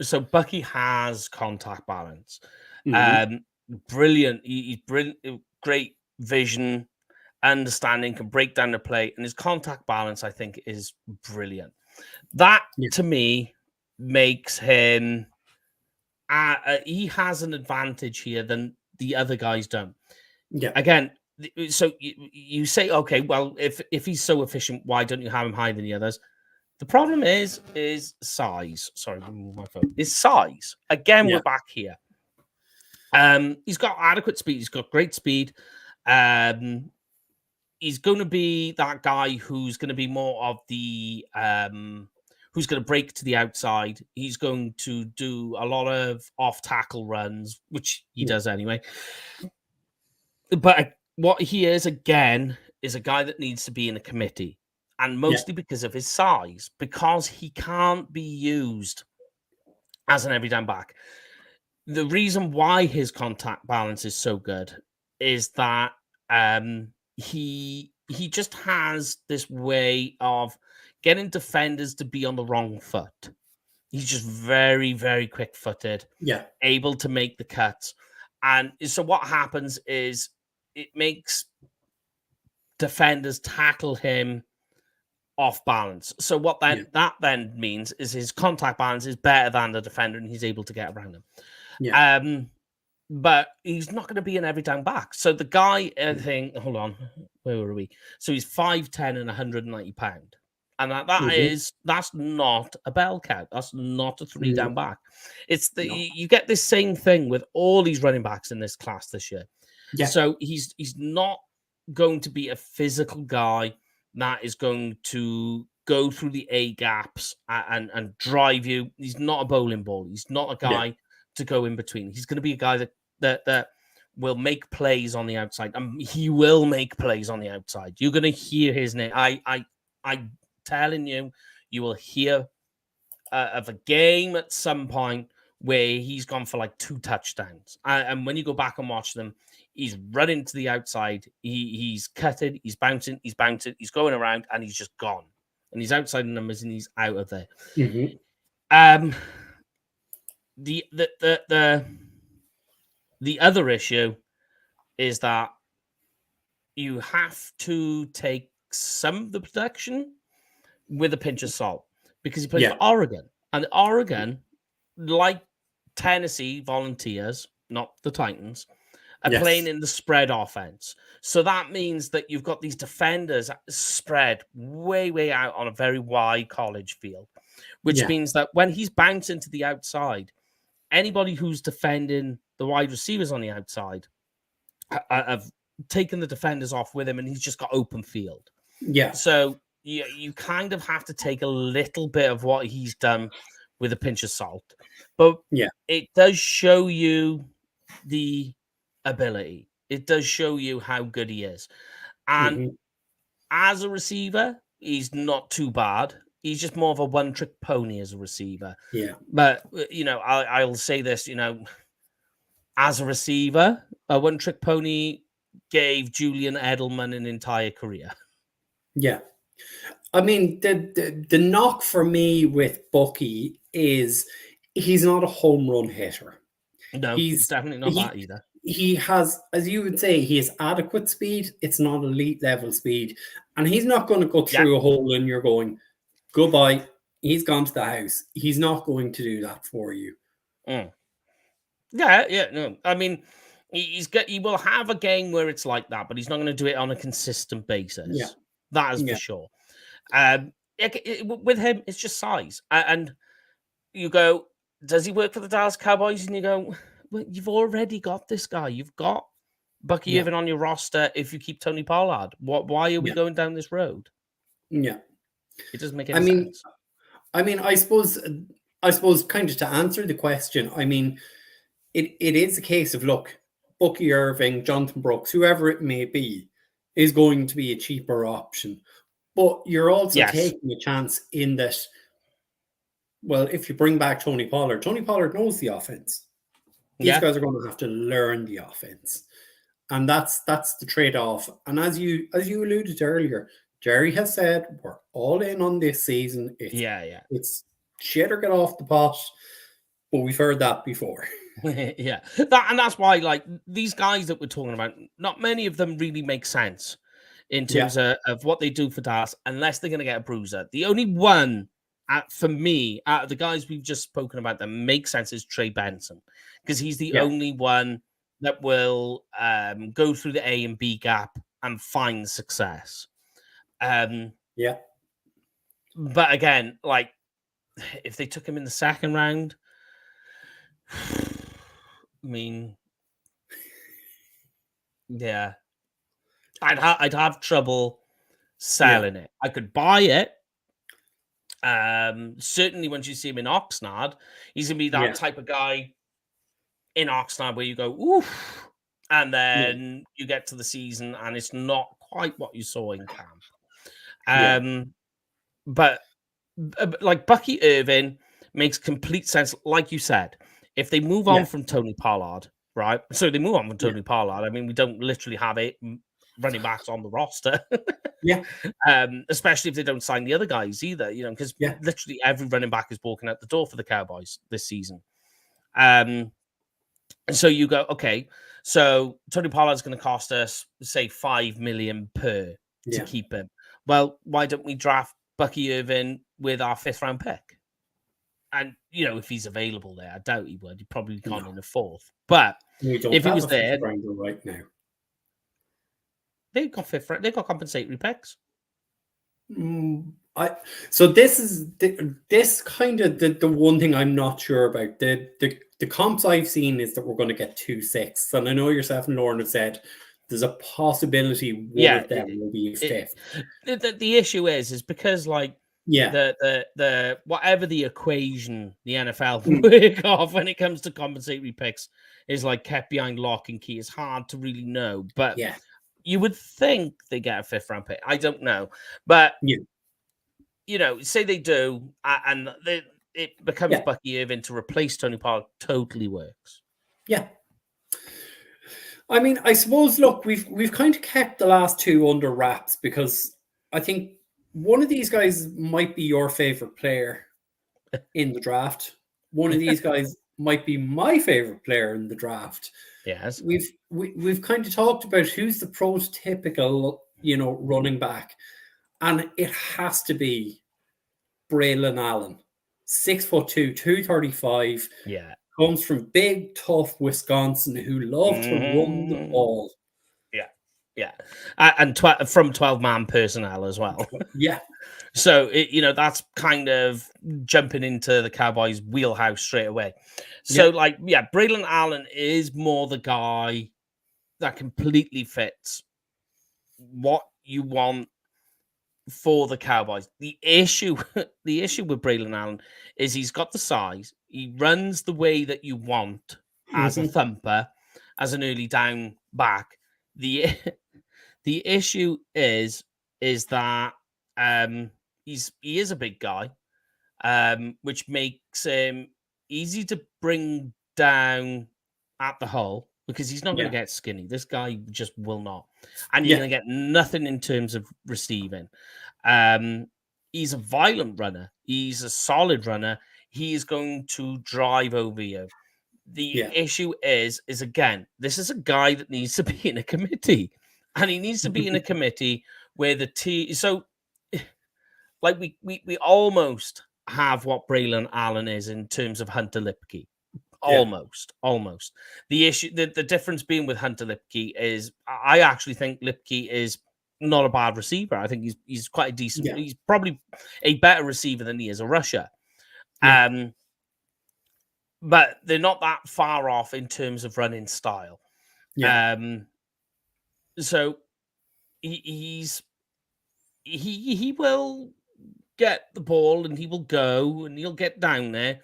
So Bucky has contact balance. Brilliant. He's brilliant, great vision, understanding, can break down the play, and his contact balance, I think, is brilliant. That to me makes him he has an advantage here than the other guys don't. Again, so you say, okay, well, if he's so efficient, why don't you have him higher than the others? The problem is size. Sorry, my phone. Is size. Again, we're back here. He's got adequate speed. He's got great speed. He's going to be that guy who's going to be more of the who's going to break to the outside. He's going to do a lot of off-tackle runs, which he does anyway. But what he is, again, is a guy that needs to be in a committee. And mostly because of his size, because he can't be used as an every down back. The reason why his contact balance is so good is that he just has this way of getting defenders to be on the wrong foot. He's just very, very quick-footed, able to make the cuts. And so what happens is it makes defenders tackle him off balance. So what that then means is his contact balance is better than the defender and he's able to get around him. But he's not going to be an every down back. So the guy, I think, hold on, where were we? So he's 5'10" and 190 pounds. And that's not a bell cow. That's not a three down back. It's you get this same thing with all these running backs in this class this year. So he's not going to be a physical guy that is going to go through the A gaps and drive you. He's not a bowling ball. He's not a guy to go in between. He's going to be a guy that will make plays on the outside. He will make plays on the outside. You're going to hear his name. I'm telling you, you will hear of a game at some point where he's gone for like 2 touchdowns. And when you go back and watch them, he's running to the outside. He's cutted. He's bouncing. He's going around, and he's just gone. And he's outside the numbers, and he's out of there. The other issue is that you have to take some of the production with a pinch of salt because he plays for Oregon. And Oregon, like Tennessee Volunteers, not the Titans, are playing in the spread offense. So that means that you've got these defenders spread way, way out on a very wide college field, which means that when he's bouncing to the outside, anybody who's defending the wide receivers on the outside have taken the defenders off with him, and he's just got open field. Yeah. So you kind of have to take a little bit of what he's done with a pinch of salt. But it does show you the ability. It does show you how good he is. And as a receiver, he's not too bad. He's just more of a one-trick pony as a receiver. Yeah. But, I'll say this, as a receiver, a one-trick pony gave Julian Edelman an entire career. Yeah. I mean, the knock for me with Bucky is he's not a home run hitter. No, he's definitely not that either. He has, as you would say, he has adequate speed. It's not elite level speed. And he's not going to go through a hole and you're going, goodbye. He's gone to the house. He's not going to do that for you. No. I mean, he will have a game where it's like that, but he's not going to do it on a consistent basis. Yeah. That is for sure. With him, it's just size. And you go, does he work for the Dallas Cowboys? And you go, well, you've already got this guy. You've got Bucky Irvin on your roster if you keep Tony Pollard. Why are we going down this road? Yeah. It doesn't make any sense. I suppose kind of to answer the question, I mean, it is a case of, look, Bucky Irving, Jonathan Brooks, whoever it may be, is going to be a cheaper option. But you're also taking a chance in that, well, if you bring back Tony Pollard knows the offense. These guys are going to have to learn the offense. And that's the trade-off. And as you alluded to earlier, Jerry has said, we're all in on this season. It's shit or get off the pot. But we've heard that before. And that's why, like, these guys that we're talking about, not many of them really make sense in terms of what they do for Dallas, unless they're going to get a bruiser. The only one, for me, out of the guys we've just spoken about that makes sense is Trey Benson, because he's the only one that will go through the A and B gap and find success. But again, like, if they took him in the second round, I mean, I'd have trouble selling it. I could buy it. Certainly once you see him in Oxnard, he's gonna be that type of guy in Oxnard where you go, oof, and then you get to the season and it's not quite what you saw in camp. But like Bucky Irvin makes complete sense, like you said. If they move on from Tony Pollard, right? So they move on from Tony Pollard. I mean, we don't literally have 8 running backs on the roster. Especially if they don't sign the other guys either, because literally every running back is walking out the door for the Cowboys this season. And so you go, okay, so Tony Pollard's going to cost us, say, $5 million per to keep him. Well, why don't we draft Bucky Irvin with our 5th round pick? And, if he's available there, I doubt he would. He probably can't in the 4th. But if he was there, right now, they've got 5th round, they've got compensatory picks. So this is this kind of the one thing I'm not sure about. The comps I've seen is that we're going to get 2 6s, and I know yourself and Lauren have said there's a possibility one of them will be a 5th. The issue is because, like, the whatever the equation the NFL work off when it comes to compensatory picks is like kept behind lock and key. It's hard to really know, but you would think they get a 5th round pick. I don't know, but say they do, and it becomes Bucky Irvin to replace Tony Pollard. Totally works. Yeah. I mean, I suppose, look, we've kind of kept the last 2 under wraps because I think one of these guys might be your favorite player in the draft. One of these guys might be my favorite player in the draft. Yes. We've kind of talked about who's the prototypical, running back. And it has to be Braylon Allen, 6'2", 235. Yeah. Comes from big, tough Wisconsin who love to run the ball. Yeah. And from 12-man personnel as well. Yeah. So, that's kind of jumping into the Cowboys' wheelhouse straight away. So, Braylon Allen is more the guy that completely fits what you want for the Cowboys. The issue with Braylon Allen is he's got the size. He runs the way that you want as a thumper, as an early down back. The issue is that he is a big guy, which makes him easy to bring down at the hole because he's not going to get skinny. This guy just will not. And you're going to get nothing in terms of receiving. He's a violent runner. He's a solid runner. He is going to drive over you. The issue is again, this is a guy that needs to be in a committee. And he needs to be in a committee where the team... So, like, we almost have what Braylon Allen is in terms of Hunter Lipke. Almost. The issue, the difference being with Hunter Lipke is I actually think Lipke is not a bad receiver. I think he's quite a decent. He's probably a better receiver than he is a rusher. But they're not that far off in terms of running style. So he will get the ball and he will go and he'll get down there.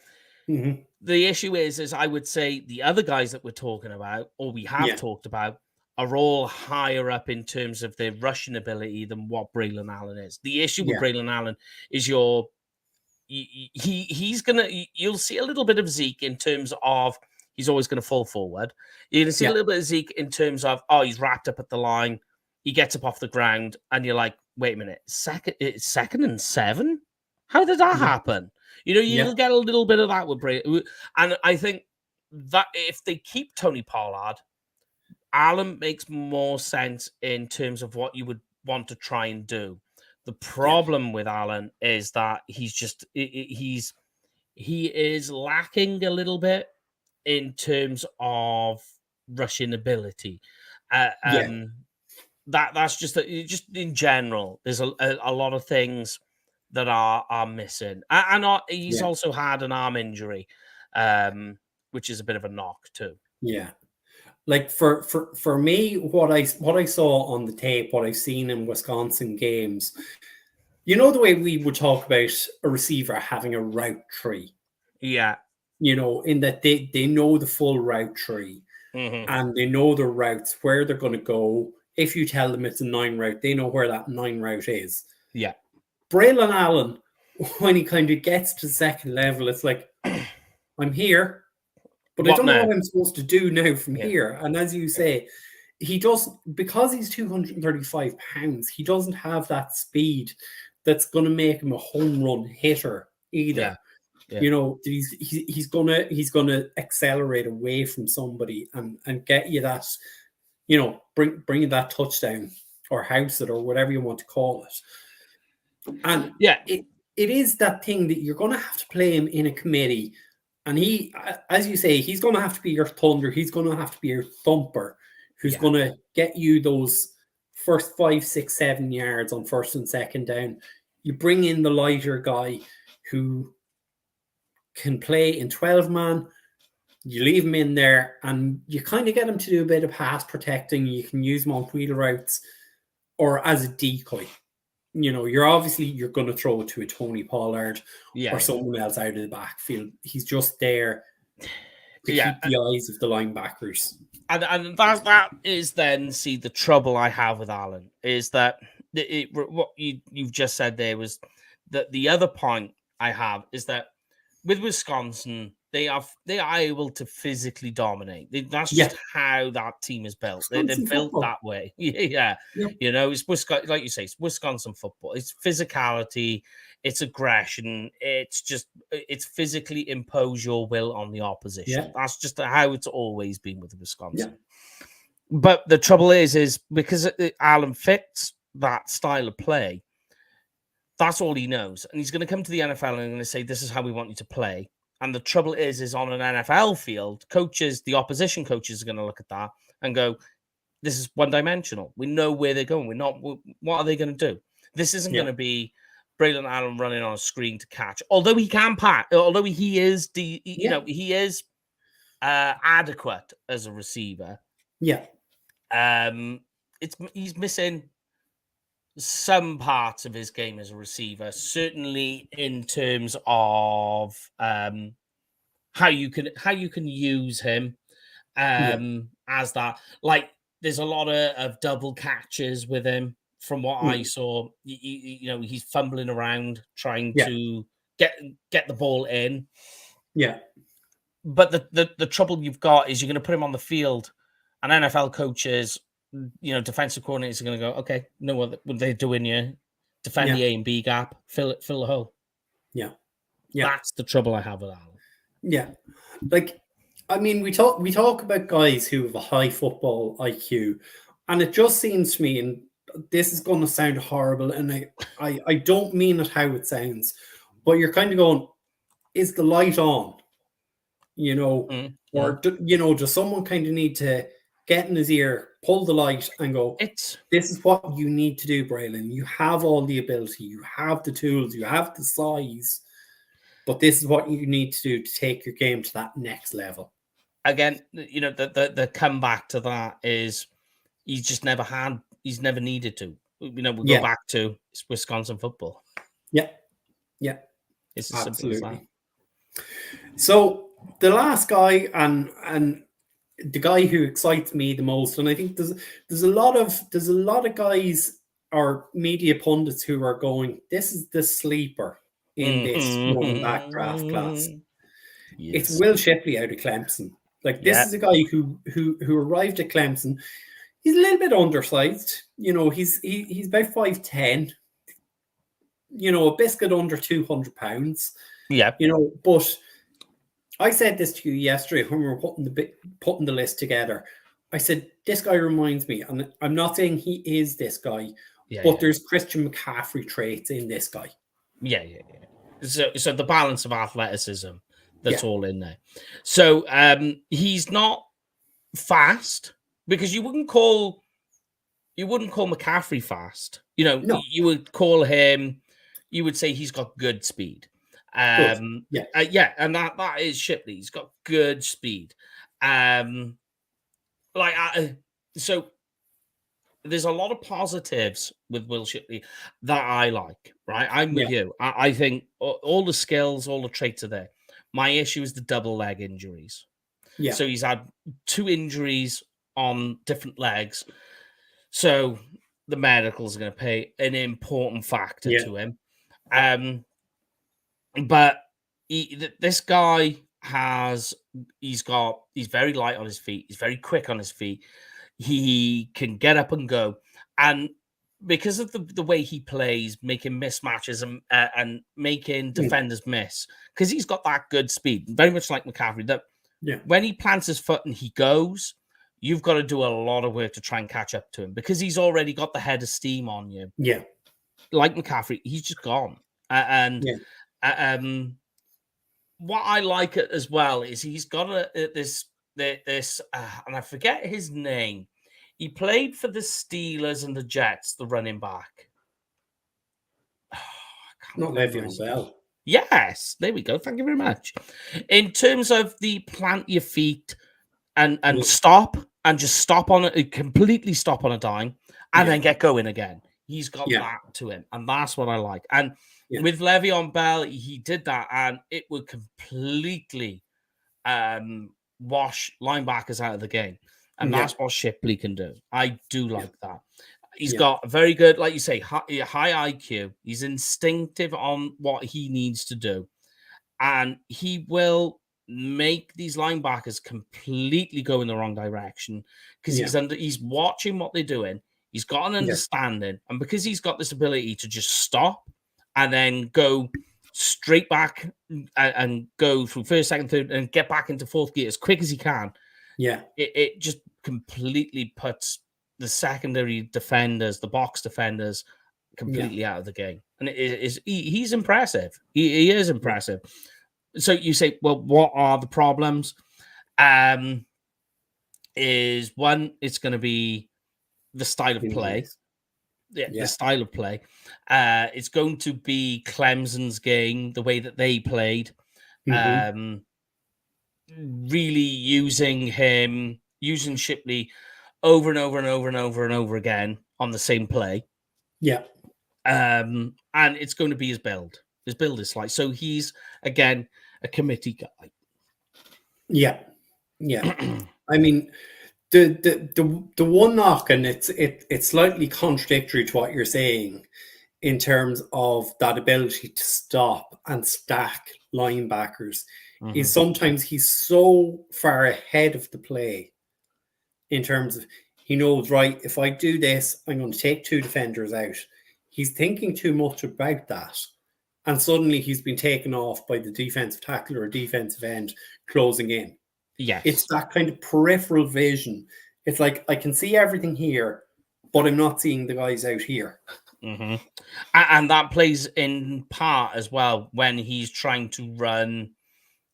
The issue is I would say the other guys that we're talking about, or we have talked about, are all higher up in terms of their rushing ability than what Braylon Allen is. The issue with Braylon Allen is you'll see a little bit of Zeke in terms of he's always going to fall forward. You're going to see a little bit of Zeke in terms of, he's wrapped up at the line. He gets up off the ground and you're like, wait a minute, second and 7? How did that happen? You'll get a little bit of that with Bray. And I think that if they keep Tony Pollard, Allen makes more sense in terms of what you would want to try and do. The problem with Allen is that he is lacking a little bit in terms of rushing ability. That's just in general. There's a lot of things that are missing, and he's also had an arm injury, which is a bit of a knock too. Yeah, like for me, what I saw on the tape, what I've seen in Wisconsin games, the way we would talk about a receiver having a route tree. Yeah, in that they know the full route tree, and they know the routes where they're going to go. If you tell them it's a 9 route, they know where that 9 route is. Yeah. Braylon Allen, when he kind of gets to second level, it's like, I'm here, but I don't know what I'm supposed to do now from here. And as you say, he doesn't, because he's 235 pounds, he doesn't have that speed that's going to make him a home run hitter either. He's gonna accelerate away from somebody and get you that, bring you that touchdown or house it or whatever you want to call it. And it is that thing that you're going to have to play him in a committee. And he, as you say, he's going to have to be your thunder. He's going to have to be your thumper who's going to get you those first 5, 6, 7 yards on first and second down. You bring in the lighter guy who can play in 12-man. You leave him in there and you kind of get him to do a bit of pass protecting. You can use him on wheel routes or as a decoy. You're going to throw it to a Tony Pollard or someone else out of the backfield. He's just there to keep the eyes of the linebackers. And that is then, the trouble I have with Allen is that what you've just said there was that the other point I have is that with Wisconsin, they are able to physically dominate. That's just how that team is built. They're built that way. It's Wisconsin, like you say, it's Wisconsin football. It's physicality, it's aggression. It's physically impose your will on the opposition. That's just how it's always been with Wisconsin. But the trouble is because Allen fits that style of play, That's all he knows. And he's going to come to the NFL and going to say, this is how we want you to play. And the trouble is on an NFL field, coaches, the opposition coaches are going to look at that and go, this is one-dimensional. We know where they're going. What are they going to do? This isn't going to be Braylon Allen running on a screen to catch. Although he can pass, although he is, he is adequate as a receiver. Yeah. He's missing some parts of his game as a receiver, certainly in terms of how you can use him as that. Like, there's a lot of double catches with him from what I saw. He's fumbling around trying to get the ball in. Yeah. But the trouble you've got is you're going to put him on the field, and NFL coaches, defensive coordinators are going to go, okay, know what they're doing here. Defend the A and B gap, fill the hole. Yeah. That's the trouble I have with Allen. Yeah. Like, I mean, we talk about guys who have a high football IQ, and it just seems to me, and this is going to sound horrible, and I don't mean it how it sounds, but you're kind of going, is the light on? Or does someone kind of need to get in his ear, pull the light, and go, this is what you need to do, Braylon. You have all the ability, you have the tools, you have the size, but this is what you need to do to take your game to that next level. Again, the comeback to that is he's never needed to. We'll go back to Wisconsin football. Yeah. It's as simple as that. So the last guy and the guy who excites me the most, and I think there's a lot of guys or media pundits who are going, this is the sleeper in this running back draft class. Yes. It's Will Shipley out of Clemson. Like, this is a guy who arrived at Clemson. He's a little bit undersized. He's about 5'10". A biscuit under 200 pounds. Yeah. But I said this to you yesterday when we were putting the list together. I said, this guy reminds me, and I'm not saying he is this guy, but there's Christian McCaffrey traits in this guy. Yeah. So the balance of athleticism, that's all in there. So he's not fast, because you wouldn't call McCaffrey fast. No. You would call him, you would say he's got good speed. And that is Shipley. He's got good speed. So there's a lot of positives with Will Shipley that I like, right? I'm with you. I think all the skills, all the traits are there. My issue is the double leg injuries. Yeah. So he's had 2 injuries on different legs. So the medicals are going to play an important factor to him. But this guy he's very light on his feet. He's very quick on his feet. He can get up and go. And because of the way he plays, making mismatches and making defenders miss, because he's got that good speed, very much like McCaffrey, that when he plants his foot and he goes, you've got to do a lot of work to try and catch up to him, because he's already got the head of steam on you. Yeah. Like McCaffrey, he's just gone. What I like it as well is he's got this, and I forget his name. He played for the Steelers and the Jets, the running back. Not Le'Veon Bell. Yes, there we go. Thank you very much. In terms of the plant your feet and stop, and just stop on it, completely stop on a dime, and then get going again. He's got that to him, and that's what I like. And with Le'Veon Bell, he did that, and it would completely wash linebackers out of the game. And that's what Shipley can do. I do like that. He's got a very good, like you say, high IQ. He's instinctive on what he needs to do. And he will make these linebackers completely go in the wrong direction, because he's watching what they're doing. He's got an understanding. And because he's got this ability to just stop and then go straight back and go through first, second, third, and get back into fourth gear as quick as he can. Yeah. It just completely puts the secondary defenders, the box defenders, completely out of the game. And he's impressive. He is impressive. So you say, well, what are the problems? Is one, it's going to be the style of play. The style of play. It's going to be Clemson's game, the way that they played. Really using Shipley over and over and over and over and over again on the same play. Yeah. And it's going to be his build. His build is like, so he's again a committee guy. Yeah. I mean, the one knock, and it's slightly contradictory to what you're saying in terms of that ability to stop and stack linebackers, is sometimes he's so far ahead of the play in terms of he knows, right, if I do this, I'm going to take 2 defenders out. He's thinking too much about that. And suddenly he's been taken off by the defensive tackle or defensive end closing in. Yes. It's that kind of peripheral vision. It's like, I can see everything here, but I'm not seeing the guys out here. And that plays in part as well when he's trying to run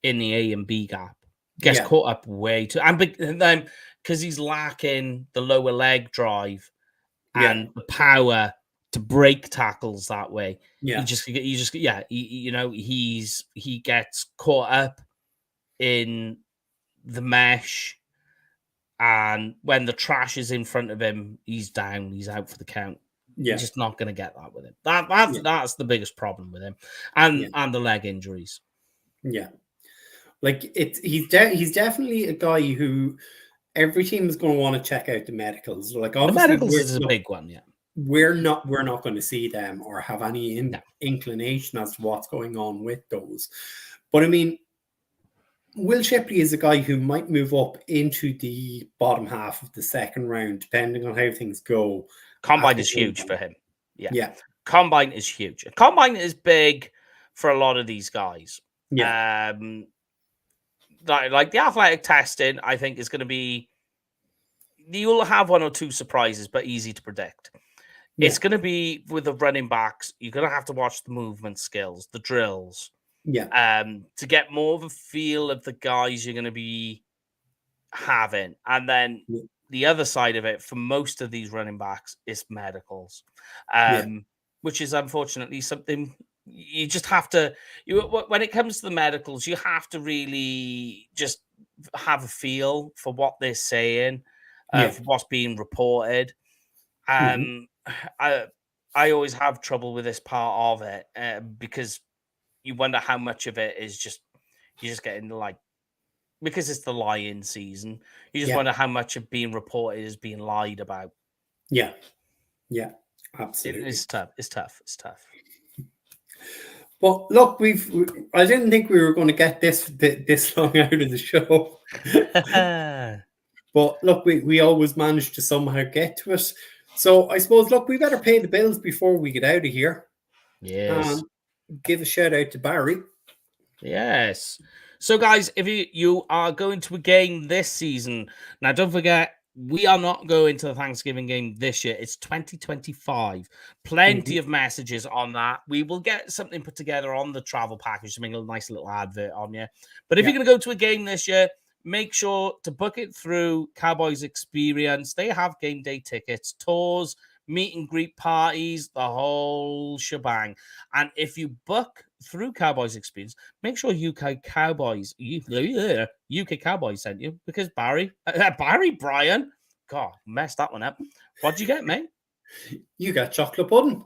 in the A and B gap. Gets caught up way too. And then because he's lacking the lower leg drive and the power to break tackles that way. He gets caught up in the mesh, and when the trash is in front of him, he's down. He's out for the count. You're just not going to get that with him. That's the biggest problem with him, and the leg injuries. Yeah, like he's definitely a guy who every team is going to want to check out the medicals. Like the medicals is a big one. Yeah, we're not going to see them or have any inclination as to what's going on with those. But I mean, Will Shipley is a guy who might move up into the bottom half of the second round, depending on how things go. Combine is huge for him. Yeah. Combine is huge. Combine is big for a lot of these guys. Yeah. Like the athletic testing, I think is going to be, you'll have 1 or 2 surprises, but easy to predict. Yeah. It's going to be with the running backs. You're going to have to watch the movement skills, the drills. Yeah. To get more of a feel of the guys you're going to be having. And then the other side of it for most of these running backs is medicals, which is unfortunately something you just have to, when it comes to the medicals, you have to really just have a feel for what they're saying, for what's being reported. I always have trouble with this part of it because you wonder how much of it is just, you're just getting like, because it's the lie-in season, you just wonder how much of being reported is being lied about. Yeah, absolutely. It's tough. Well, look, I didn't think we were going to get this long out of the show. But look, we always manage to somehow get to it. So I suppose, look, we better pay the bills before we get out of here. Yes. Give a shout out to Barry. Yes. So, guys, if you are going to a game this season, now don't forget, we are not going to the Thanksgiving game this year. It's 2025. Plenty of messages on that. We will get something put together on the travel package to make a nice little advert on you. But if you're going to go to a game this year, make sure to book it through Cowboys Experience. They have game day tickets, tours, meet and greet parties, the whole shebang. And if you book through Cowboys Experience, make sure UK Cowboys sent you, because Brian, God, messed that one up. What'd you get, mate? You got chocolate pudding.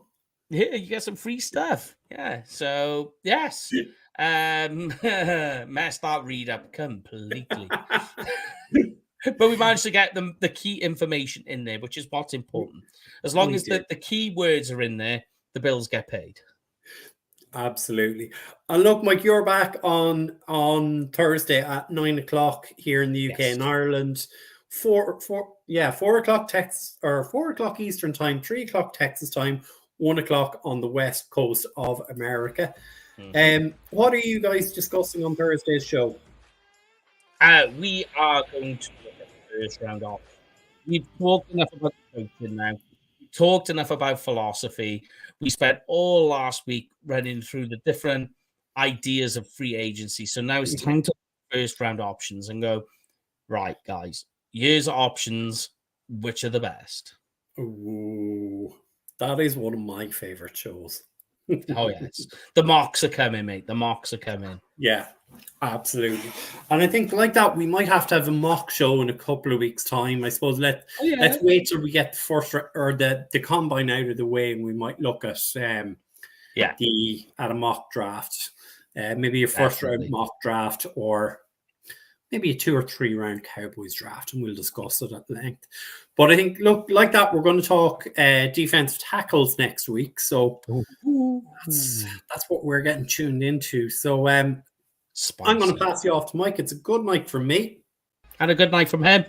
Yeah, you get some free stuff. Yeah, so yes. Messed that read up completely. But we managed to get the key information in there, which is what's important. As long as the key words are in there, the bills get paid. Absolutely. And look, Mike, you're back on Thursday at 9 o'clock here in the UK and Ireland. 4 o'clock Texas, or 4 o'clock Eastern time, 3 o'clock Texas time, 1 o'clock on the west coast of America. What are you guys discussing on Thursday's show? We are going to look at the first round off. We've talked enough about the coaching now. talked enough about philosophy. We spent all last week running through the different ideas of free agency. So now it's time to first round options and go, right, guys, here's options. Which are the best? Ooh, that is one of my favorite shows. Oh, yes. The mocks are coming, mate. The mocks are coming. Yeah, absolutely. And I think like that, we might have to have a mock show in a couple of weeks' time. I suppose let's wait till we get the first or the combine out of the way, and we might look at a mock draft. Maybe a first round mock draft, or maybe a 2 or 3 round Cowboys draft, and we'll discuss it at length. But I think, look, like that, we're going to talk defensive tackles next week. So that's what we're getting tuned into. So I'm going to pass you off to Mike. It's a good night from me. And a good night from him.